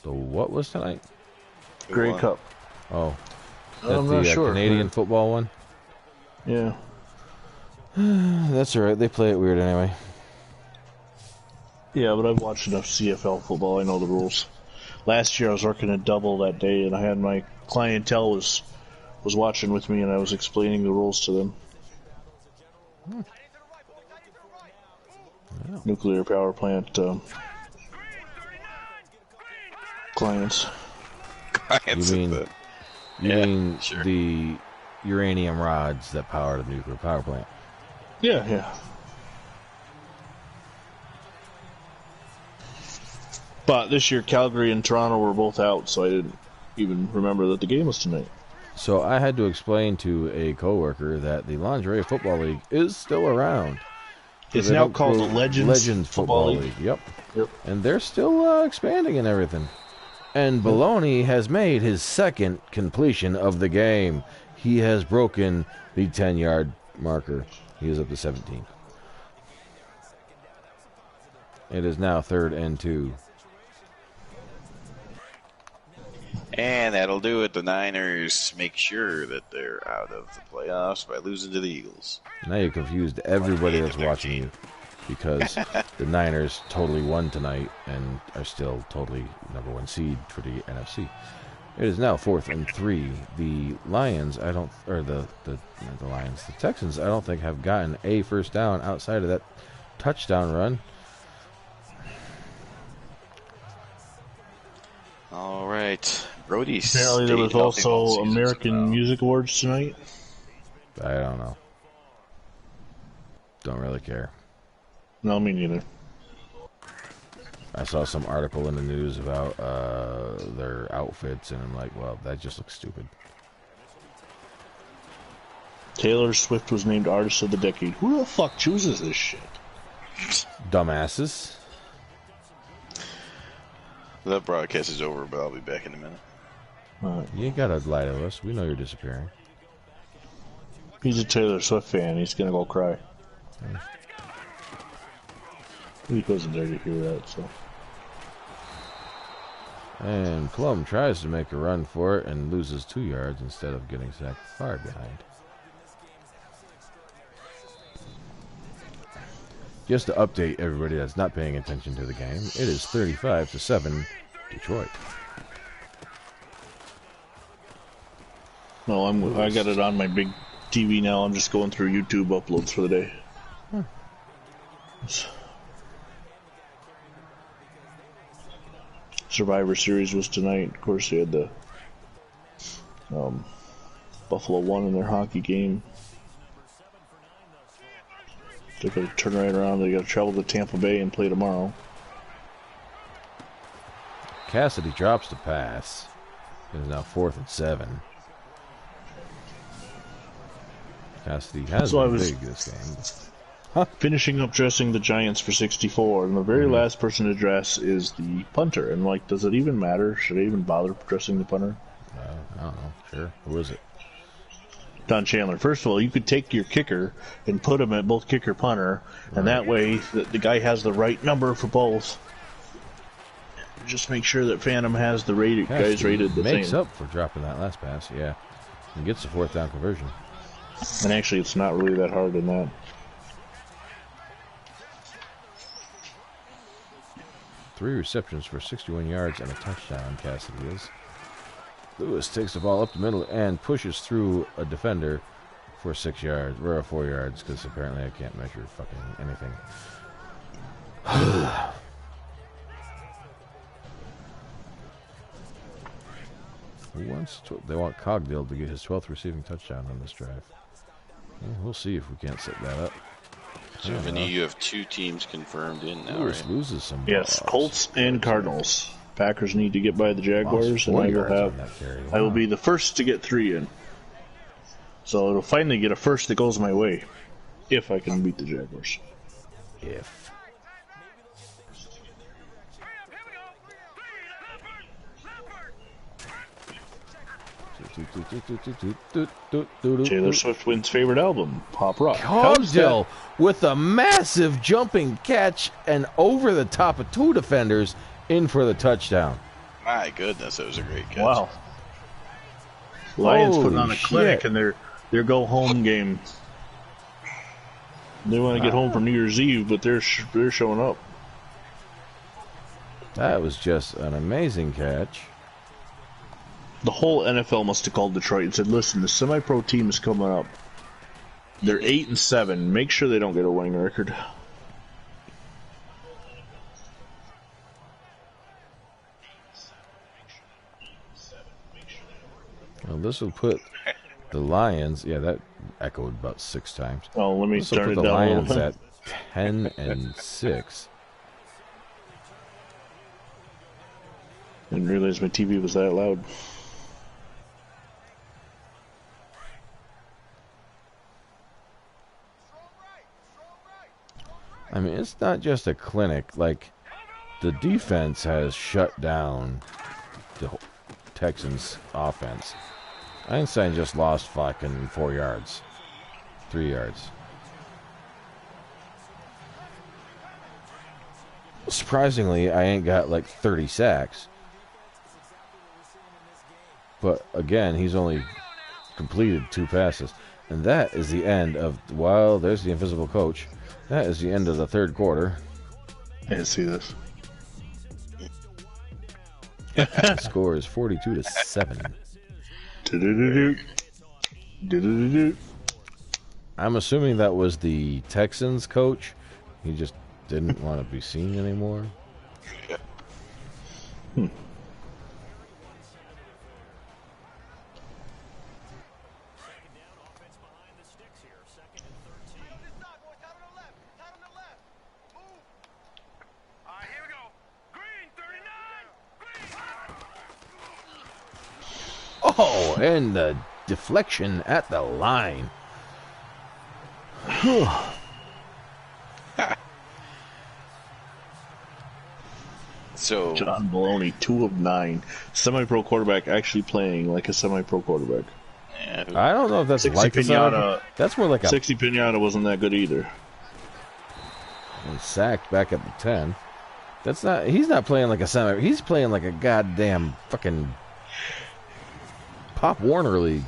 The what was tonight? Grey Cup. Oh. I'm not sure. Canadian football one? Yeah. That's alright. They play it weird anyway. Yeah, but I've watched enough CFL football. I know the rules. Last year I was working a double that day, and I had my clientele was watching with me, and I was explaining the rules to them. Wow. Nuclear power plant clients. You mean sure. The uranium rods that power the nuclear power plant? Yeah, yeah. But this year, Calgary and Toronto were both out, so I didn't even remember that the game was tonight. So I had to explain to a coworker that the Lingerie Football League is still around. It's now called the Legends Football League. Yep. And they're still expanding and everything. And Baloney has made his second completion of the game. He has broken the 10-yard marker. He is up to 17. It is now 3rd and 2. And that'll do it. The Niners make sure that they're out of the playoffs by losing to the Eagles. Now you've confused everybody that's watching you, because the Niners totally won tonight and are still totally #1 seed for the NFC. It is now 4th and 3. The Lions, the Texans, I don't think have gotten a first down outside of that touchdown run. All right. Brody. Apparently there was also American Music Awards tonight. I don't know. Don't really care. No, me neither. I saw some article in the news about their outfits, and I'm like, well, that just looks stupid. Taylor Swift was named Artist of the Decade. Who the fuck chooses this shit? Dumbasses. That broadcast is over, but I'll be back in a minute. You ain't gotta lie to us. We know you're disappearing. He's a Taylor Swift fan. He's gonna go cry. He wasn't there to hear that, so. And Plum tries to make a run for it and loses 2 yards instead of getting sacked far behind. Just to update everybody that's not paying attention to the game, it is 35-7 Detroit. No, I got it on my big TV now. I'm just going through YouTube uploads for the day. Survivor Series was tonight. Of course, they had the Buffalo won in their hockey game. They're going to turn right around. They got to travel to Tampa Bay and play tomorrow. Cassidy drops the pass. It is now 4th and 7. Cassidy has been big this game. Finishing up dressing the Giants for 64, and the very last person to dress is the punter. And, like, does it even matter? Should I even bother dressing the punter? I don't know. Sure. Who is it? Don Chandler. First of all, you could take your kicker and put him at both kicker punter, and that way the guy has the right number for both. Just make sure that Phantom has the guys rated the same. Makes up for dropping that last pass, yeah. And gets the 4th down conversion. And actually, it's not really that hard in that. 3 receptions for 61 yards and a touchdown, Cassidy is. Lewis takes the ball up the middle and pushes through a defender for 6 yards, or 4 yards, because apparently I can't measure fucking anything. They want Cogdill to get his 12th receiving touchdown on this drive. Well, we'll see if we can't set that up. So, Vinny, you have 2 teams confirmed in now, Lewis right? loses some Yes, balls. Colts and Cardinals. Packers need to get by the Jaguars, and I will be the first to get 3 in. So it'll finally get a first that goes my way, if I can beat the Jaguars. If. Taylor Swift wins favorite album, Pop Rock. Cogdill with a massive jumping catch and over the top of 2 defenders in for the touchdown. My goodness, that was a great catch. Wow. Lions putting on Holy a clinic shit. in their go home game. They want to get home for New Year's Eve, but they're showing up. That was just an amazing catch. The whole NFL must have called Detroit and said, "Listen, the semi-pro team is coming up. They're 8-7. Make sure they don't get a winning record." Well, this will put the Lions. Yeah, that echoed about 6 times. Oh, let me This will start put it the down a Lions little at bit. 10-6. Didn't realize my TV was that loud. I mean, it's not just a clinic. Like, the defense has shut down the Texans' offense. Einstein just lost fucking 4 yards. 3 yards. Surprisingly, I ain't got like 30 sacks. But again, he's only completed 2 passes. And that is the end of, well, there's the invisible coach. That is the end of the 3rd quarter. I didn't see this. Score is 42-7. Do-do-do-do. Do-do-do-do. I'm assuming that was the Texans coach. He just didn't want to be seen anymore. Hmm. Oh, and the deflection at the line. So John Maloney, 2 of 9. Semi-pro quarterback actually playing like a semi-pro quarterback. yeah, I don't know if that's 60 like a Pinata. That's more like a 60 Pinata wasn't that good either. and sacked back at the 10. That's not. He's not playing like a semi. He's playing like a goddamn fucking Pop Warner League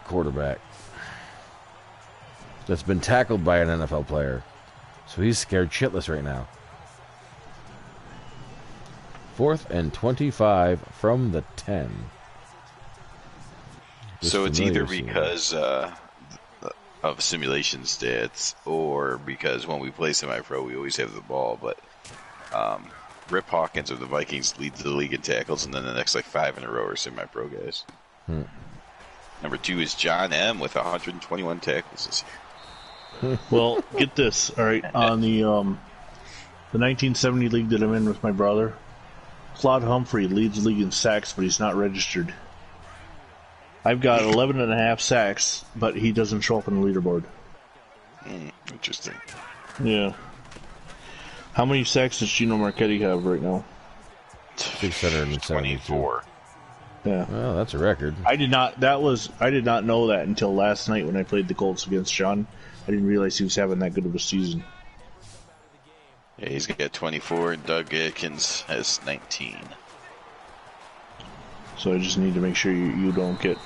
quarterback that's been tackled by an NFL player. So he's scared shitless right now. 4th and 25 from the 10. So it's either because of simulation stats or because when we play semi-pro, we always have the ball. But Rip Hawkins of the Vikings leads the league in tackles, and then the next 5 in a row are semi-pro guys. Number 2 is John M. with 121 tackles this year. Well, get this. All right, on the 1970 league that I'm in with my brother, Claude Humphrey leads the league in sacks, but he's not registered. I've got 11 and a half sacks, but he doesn't show up on the leaderboard. Interesting. Yeah. How many sacks does Gino Marchetti have right now? 672. 24. Yeah. Well, that's a record. I did not know that until last night when I played the Colts against Sean. I didn't realize he was having that good of a season. Yeah, he's got 24, and Doug Atkins has 19. So I just need to make sure you don't get...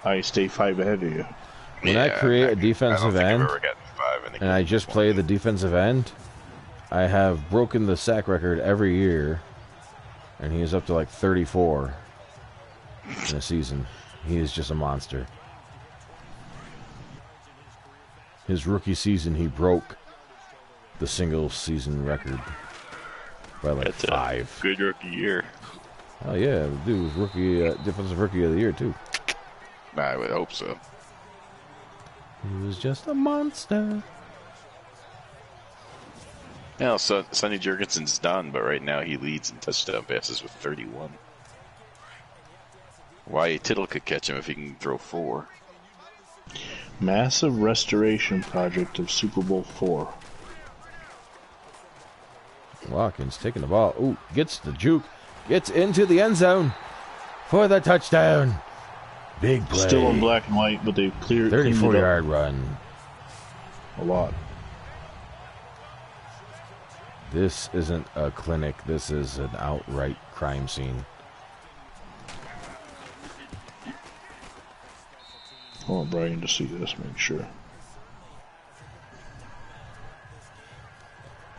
I stay 5 ahead of you. When I create a defensive end, I've ever gotten 5 in a and I game. just play the defensive end, I have broken the sack record every year, and he is up to 34 in a season. He is just a monster. His rookie season, he broke the single season record by That's 5. Good rookie year. Oh yeah, dude was rookie, defensive rookie of the year too. I would hope so. He was just a monster. Now, so Sonny Jurgensen's done, but right now he leads in touchdown passes with 31. Wyatt Tittle could catch him if he can throw 4. Massive restoration project of Super Bowl 4. Watkins taking the ball. Ooh, gets the juke. Gets into the end zone for the touchdown. Big play. Still in black and white, but they've cleaned it up 34-yard run. a lot. This isn't a clinic. This is an outright crime scene. I want Brian to see this, make sure.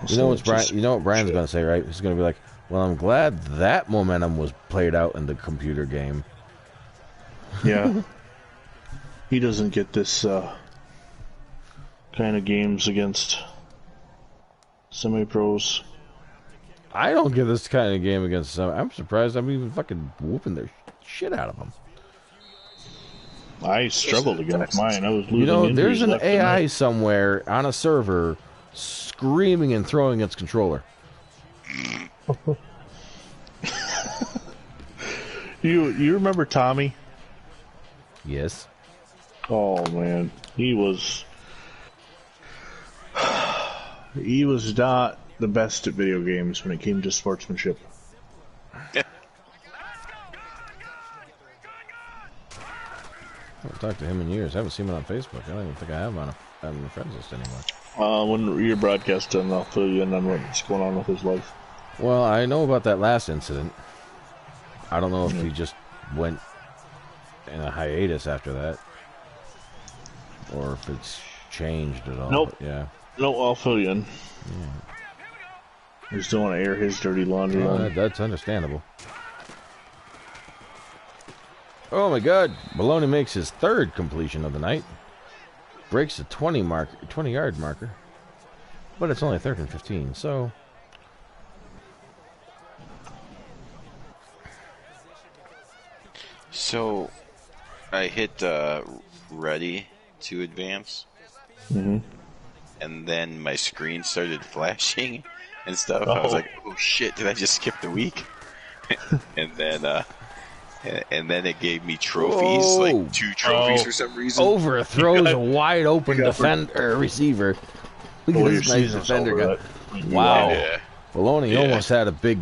You know what Brian's going to say, right? He's going to be like, well, I'm glad that momentum was played out in the computer game. Yeah. He doesn't get this kind of games against semi-pros. I don't get this kind of game against some. I'm surprised I'm even fucking whooping their shit out of them. I struggled against mine. I was losing. You know, there's injuries an left and AI right. somewhere on a server screaming and throwing its controller. You remember Tommy? Yes. Oh man, he was not the best at video games when it came to sportsmanship. I haven't talked to him in years. I haven't seen him on Facebook. I don't even think I have him on the friends list anymore. When your broadcast done, I'll fill you in on what's going on with his life. Well, I know about that last incident. I don't know if he just went in a hiatus after that, or if it's changed at all. Nope. But yeah. No, I'll fill you in. Yeah. I just don't want to air his dirty laundry on. That's understandable. Oh my God! Maloney makes his 3rd completion of the night. Breaks the 20-yard marker, but it's only 3rd and 15. So, I hit ready to advance, and then my screen started flashing and stuff. I was like, "Oh shit! Did I just skip the week?" And then And then it gave me trophies, like 2 trophies for some reason. Overthrows a wide open defender receiver. Look at this nice defender guy. Wow. Yeah. Baloney almost had a big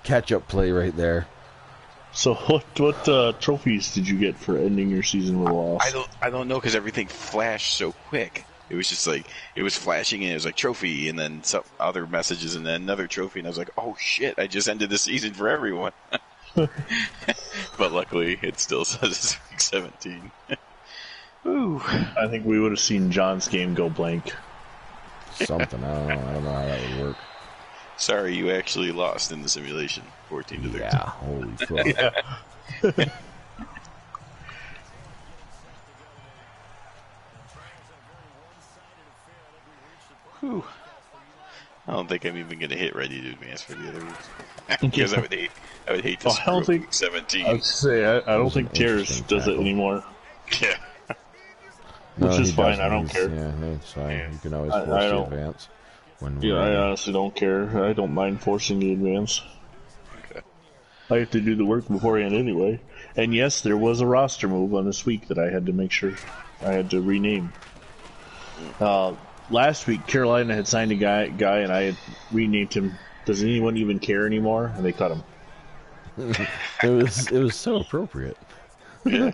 catch-up play right there. So what trophies did you get for ending your season with a loss? I don't know, because everything flashed so quick. It was just like, it was flashing and it was like trophy and then some other messages and then another trophy, and I was like, oh shit, I just ended the season for everyone. But luckily it still says it's week 17. Ooh. I think we would have seen John's game go blank. Something, I don't know how that would work. Sorry, you actually lost in the simulation, 14-13. Yeah, holy fuck. Yeah. Whew. I don't think I'm even going to hit ready to advance for the other weeks. Because I would hate to screw up week 17. I would say I don't think Tears does it anymore. Yeah. Which is fine, I don't care. Yeah, it's fine. You can always force the advance. I honestly don't care. I don't mind forcing the advance. Okay. I have to do the work beforehand anyway. And yes, there was a roster move on this week that I had to make sure I had to rename. Last week, Carolina had signed a guy, and I had renamed him. Does anyone even care anymore? And they cut him. It was so appropriate. Yeah.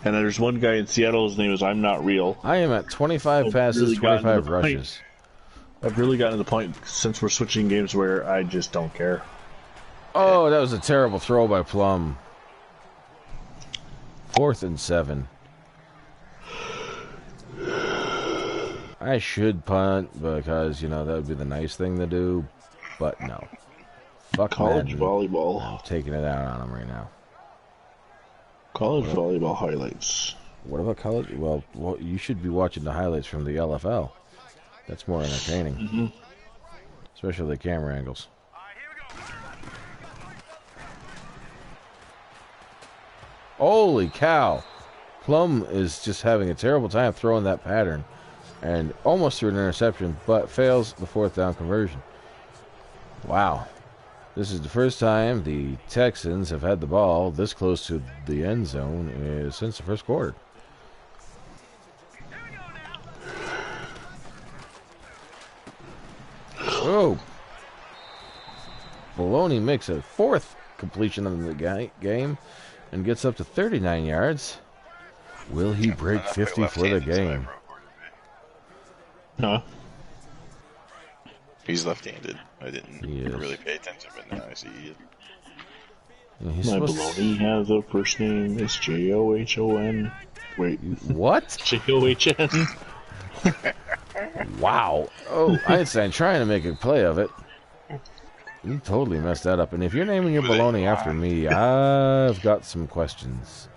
And there's one guy in Seattle. His name is I'm Not Real. I am at 25 passes, really 25 rushes. I've really gotten to the point since we're switching games where I just don't care. Oh, that was a terrible throw by Plum. 4th and 7. I should punt because, that would be the nice thing to do, but no. Fuck college Madden. volleyball. I'm taking it out on him right now. College volleyball highlights. What about college? Well, you should be watching the highlights from the LFL. That's more entertaining. Mm-hmm. Especially the camera angles. Holy cow. Plum is just having a terrible time throwing that pattern. And almost threw an interception, but fails the 4th down conversion. Wow. This is the first time the Texans have had the ball this close to the end zone since the first quarter. Oh. Baloney makes a 4th completion of the game and gets up to 39 yards. Will he break 50 for the game? Huh? He's left-handed. I didn't really pay attention, but now I see he is. Yeah, my Baloney has a first name. It's John. Wait. What? John. Wow. Oh, Einstein trying to make a play of it. You totally messed that up. And if you're naming your Baloney after me, I've got some questions.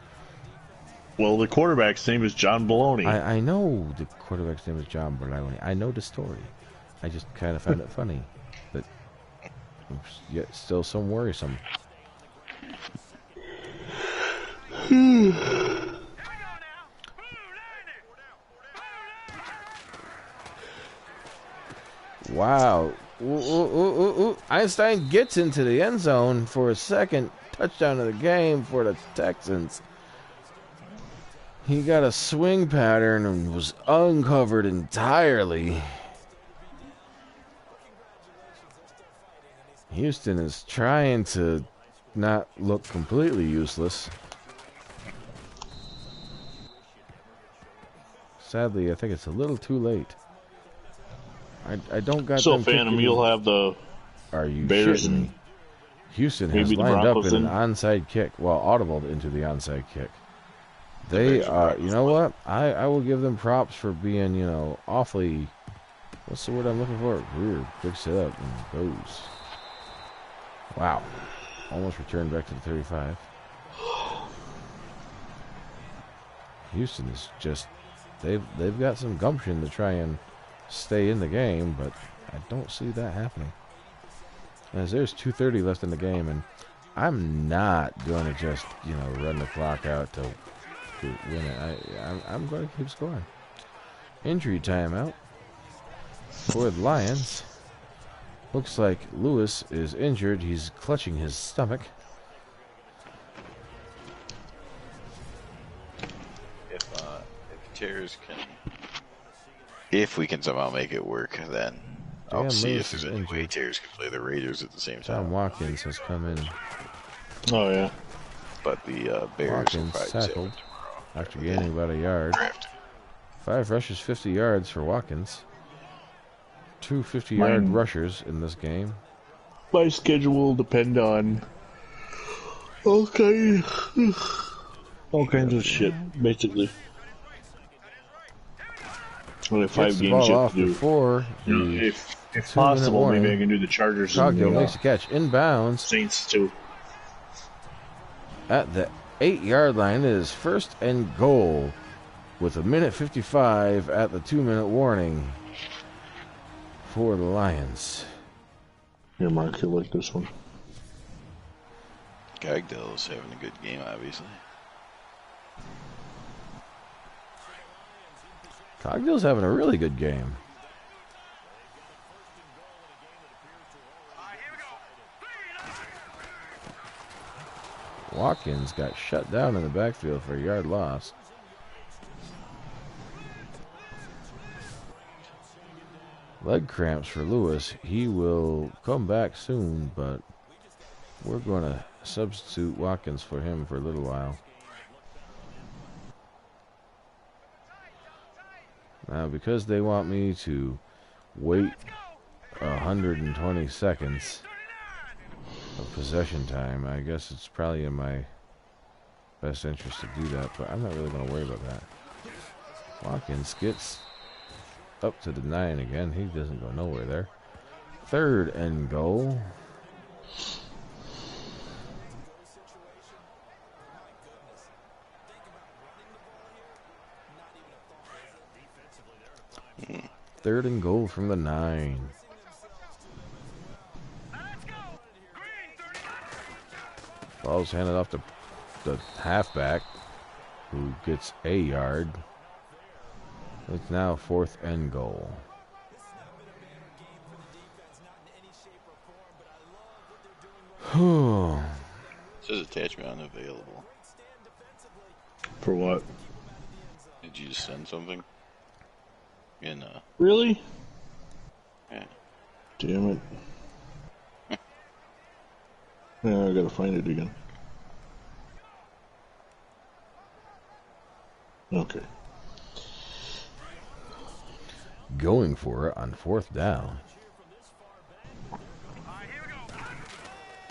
Well, the quarterback's name is John Baloney. I know the quarterback's name is John Baloney. I know the story. I just kind of found it funny. But yet still so worrisome. Wow. Ooh. Einstein gets into the end zone for a second touchdown of the game for the Texans. He got a swing pattern and was uncovered entirely. Houston is trying to not look completely useless. Sadly, I think it's a little too late. I don't got so them Phantom, you'll have the Bears and Houston has lined up in an onside kick. Well, audible into the onside kick. They are, you know what? I will give them props for being, awfully, what's the word I'm looking for? Weird. Picks it up and goes. Wow. Almost returned back to the 35. Houston is just, they've got some gumption to try and stay in the game, but I don't see that happening. As there's 2:30 left in the game, and I'm not going to just, run the clock out to win it. I'm going to keep scoring. Injury timeout for the Lions. Looks like Lewis is injured. He's clutching his stomach. Terrors can... If we can somehow make it work, then I'll see if there's any way Terrors can play the Raiders at the same time. John Watkins has come in. Oh, yeah. But the Bears will probably tackled after gaining about a yard. 5 rushes, 50 yards for Watkins. 2 50-yard rushers in this game. My schedule will depend on all kinds of shit, basically. Only 5 games yet to do. Before if possible, maybe I can do the Chargers and Cogdill makes a catch inbounds. Saints too. At the 8-yard line, it is 1st and goal with 1:55 at the 2-minute warning for the Lions. Here, Mark, you'll like this one. Cogdill's having a good game, obviously. Cogdill's having a really good game. Watkins got shut down in the backfield for a yard loss. Leg cramps for Lewis. He will come back soon, but we're going to substitute Watkins for him for a little while. Now, because they want me to wait 120 seconds of possession time, I guess it's probably in my best interest to do that, but I'm not really going to worry about that. Watkins gets up to the 9 again. He doesn't go nowhere there. 3rd and goal. Third and goal from the 9. Ball's handed off to the halfback, who gets a yard. It's now 4th and goal. It says attachment unavailable. For what? Did you just send something? Really? Yeah. Damn it. Yeah, I gotta find it again. Okay. Going for it on 4th down.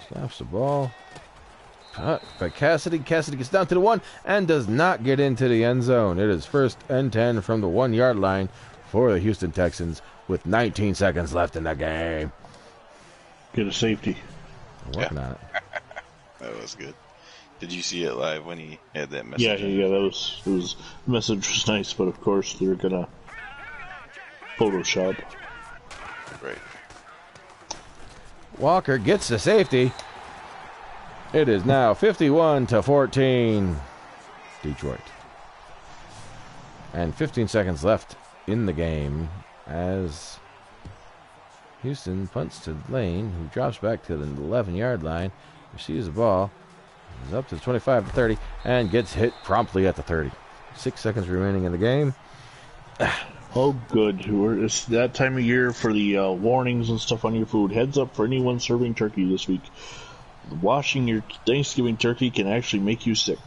Snaps the ball. But Cassidy gets down to the 1 and does not get into the end zone. It is 1st and 10 from the 1-yard line for the Houston Texans with 19 seconds left in the game. Get a safety. I'm working on it. That was good. Did you see it live when he had that message? Yeah, the message was nice, but of course they're gonna Photoshop. Right. Walker gets the safety. It is now 51-14, Detroit. And 15 seconds left in the game as Houston punts to Lane, who drops back to the 11-yard line, receives the ball, is up to the 25-30, and gets hit promptly at the 30. 6 seconds remaining in the game. Oh, good. It's that time of year for the warnings and stuff on your food. Heads up for anyone serving turkey this week. Washing your Thanksgiving turkey can actually make you sick.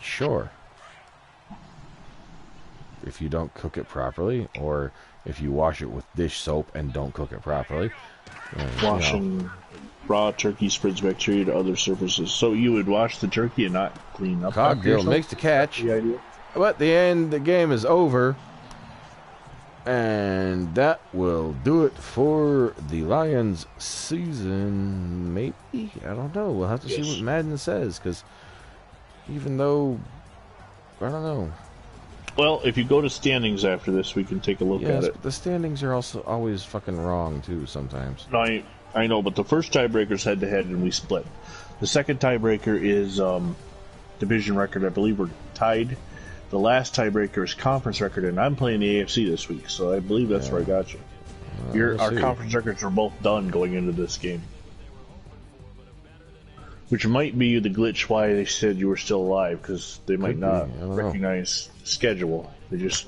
Sure. If you don't cook it properly, or if you wash it with dish soap and don't cook it properly. Washing raw turkey spreads bacteria to other surfaces. So you would wash the turkey and not clean up. Cogdill makes the catch. But the game is over. And that will do it for the Lions season. Maybe? I don't know. We'll have to see what Madden says, because even though, I don't know. Well, if you go to standings after this, we can take a look at it. But the standings are also always fucking wrong, too, sometimes. No, I know, but the first tiebreaker's head-to-head, and we split. The second tiebreaker is division record. I believe we're tied. The last tiebreaker is conference record, and I'm playing the AFC this week, so I believe that's where I got you. Our conference records are both done going into this game. Which might be the glitch why they said you were still alive, because they might Could not be. I don't know. recognize schedule. They just...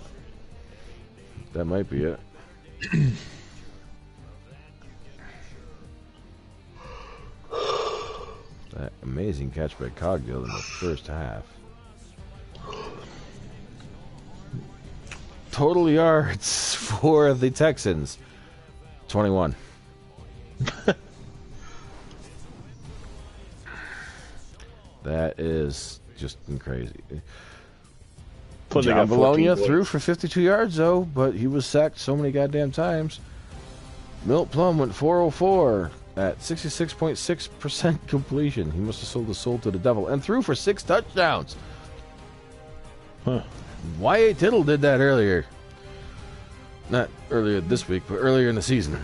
That might be it. That amazing catch by Cogdill in the first half. Total yards for the Texans, 21. That is just crazy. John Bologna threw for 52 yards, though, but he was sacked so many goddamn times. Milt Plum went 404 at 66.6% completion. He must have sold his soul to the devil and threw for 6 touchdowns. Huh. Y.A. Tittle did that earlier. Not earlier this week, but earlier in the season.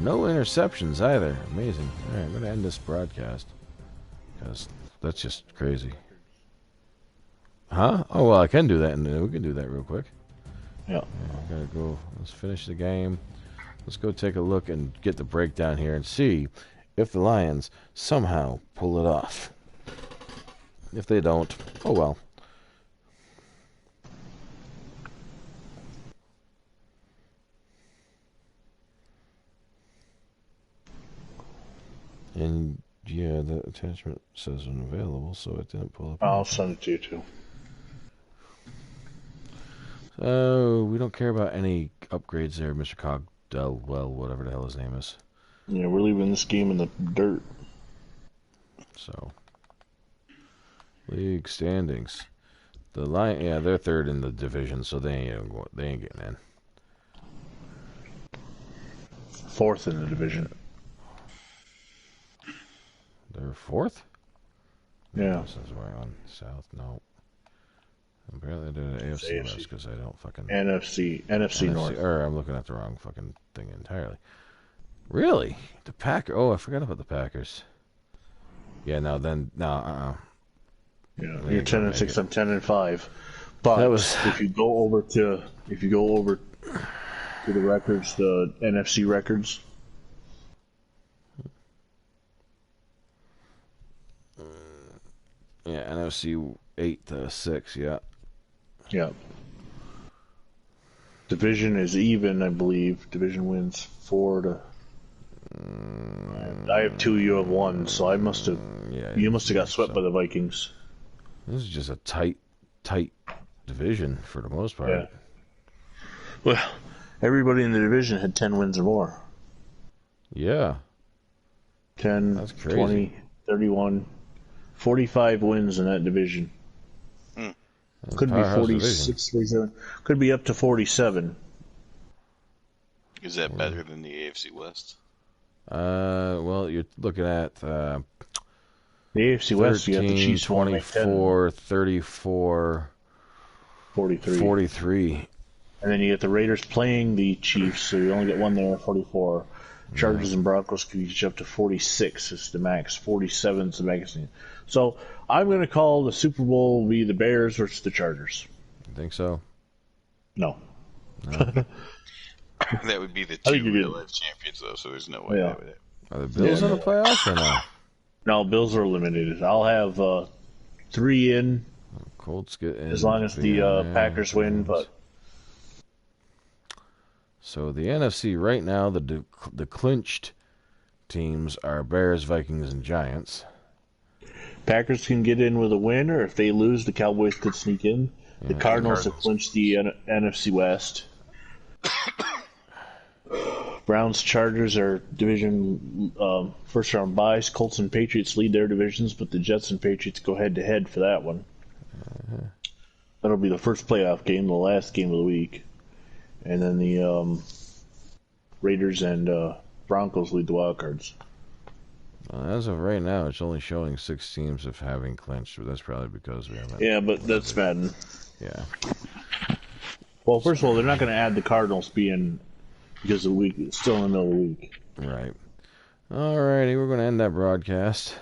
No interceptions either. Amazing. All right, I'm going to end this broadcast because that's just crazy. Huh? Oh, well, I can do that, and we can do that real quick. Yeah. I gotta go. Let's finish the game. Let's go take a look and get the breakdown here and see if the Lions somehow pull it off. If they don't, oh well. And yeah, the attachment says unavailable, so it didn't pull up. I'll send it to you too. So we don't care about any upgrades there, Mr. Cogdell. Well, whatever the hell his name is. Yeah, we're leaving this game in the dirt. So league standings. The Lions, yeah, they're third in the division, so they ain't getting in. Fourth in the division. They're fourth? Yeah. This is where on south. No. Apparently they're the AFC West because I don't fucking NFC North. Or I'm looking at the wrong fucking thing entirely. Really? The Packers? Oh, I forgot about the Packers. Yeah, no. Yeah, you're 10-6. I'm 10-5. But that was... if you go over to the records, the NFC records. Yeah, NFC 8-6. Yeah. Yeah. Division is even, I believe. Division wins 4 I have 2, you have 1, so I must have. Yeah, you must have got swept by the Vikings. This is just a tight division for the most part. Yeah. Well, everybody in the division had 10 wins or more. Yeah. 10, That's crazy. 20, 31, 45 wins in that division. Could be 46, 47. Could be up to 47. Is that better than the AFC West? Well, you're looking at the AFC West. 13, you got the Chiefs 24, 34, 43. And then you get the Raiders playing the Chiefs, so you only get one there, 44. Chargers and Broncos could reach up to 46 is the max. 47 is the magazine. So I'm going to call the Super Bowl will be the Bears versus the Chargers. You think so? No. That would be the 2 real-life champions, though, so there's no way that would happen. Are the Bills in the playoffs or no? No, Bills are eliminated. I'll have 3 in. Colts get in. As long as the Packers win, but... So the NFC right now, the clinched teams are Bears, Vikings, and Giants. Packers can get in with a win, or if they lose, the Cowboys could sneak in. The Cardinals have clinched the NFC West. Browns, Chargers are division first round buys. Colts and Patriots lead their divisions, but the Jets and Patriots go head to head for that one. That'll be the first playoff game, the last game of the week. And then the Raiders and Broncos lead the wild cards. As of right now, it's only showing 6 teams of having clinched, but that's probably because we haven't. Yeah, but that's Madden. Yeah. Well, first of all, they're not going to add the Cardinals being because the week it's still in the middle of the week. Right. Alrighty, we're going to end that broadcast.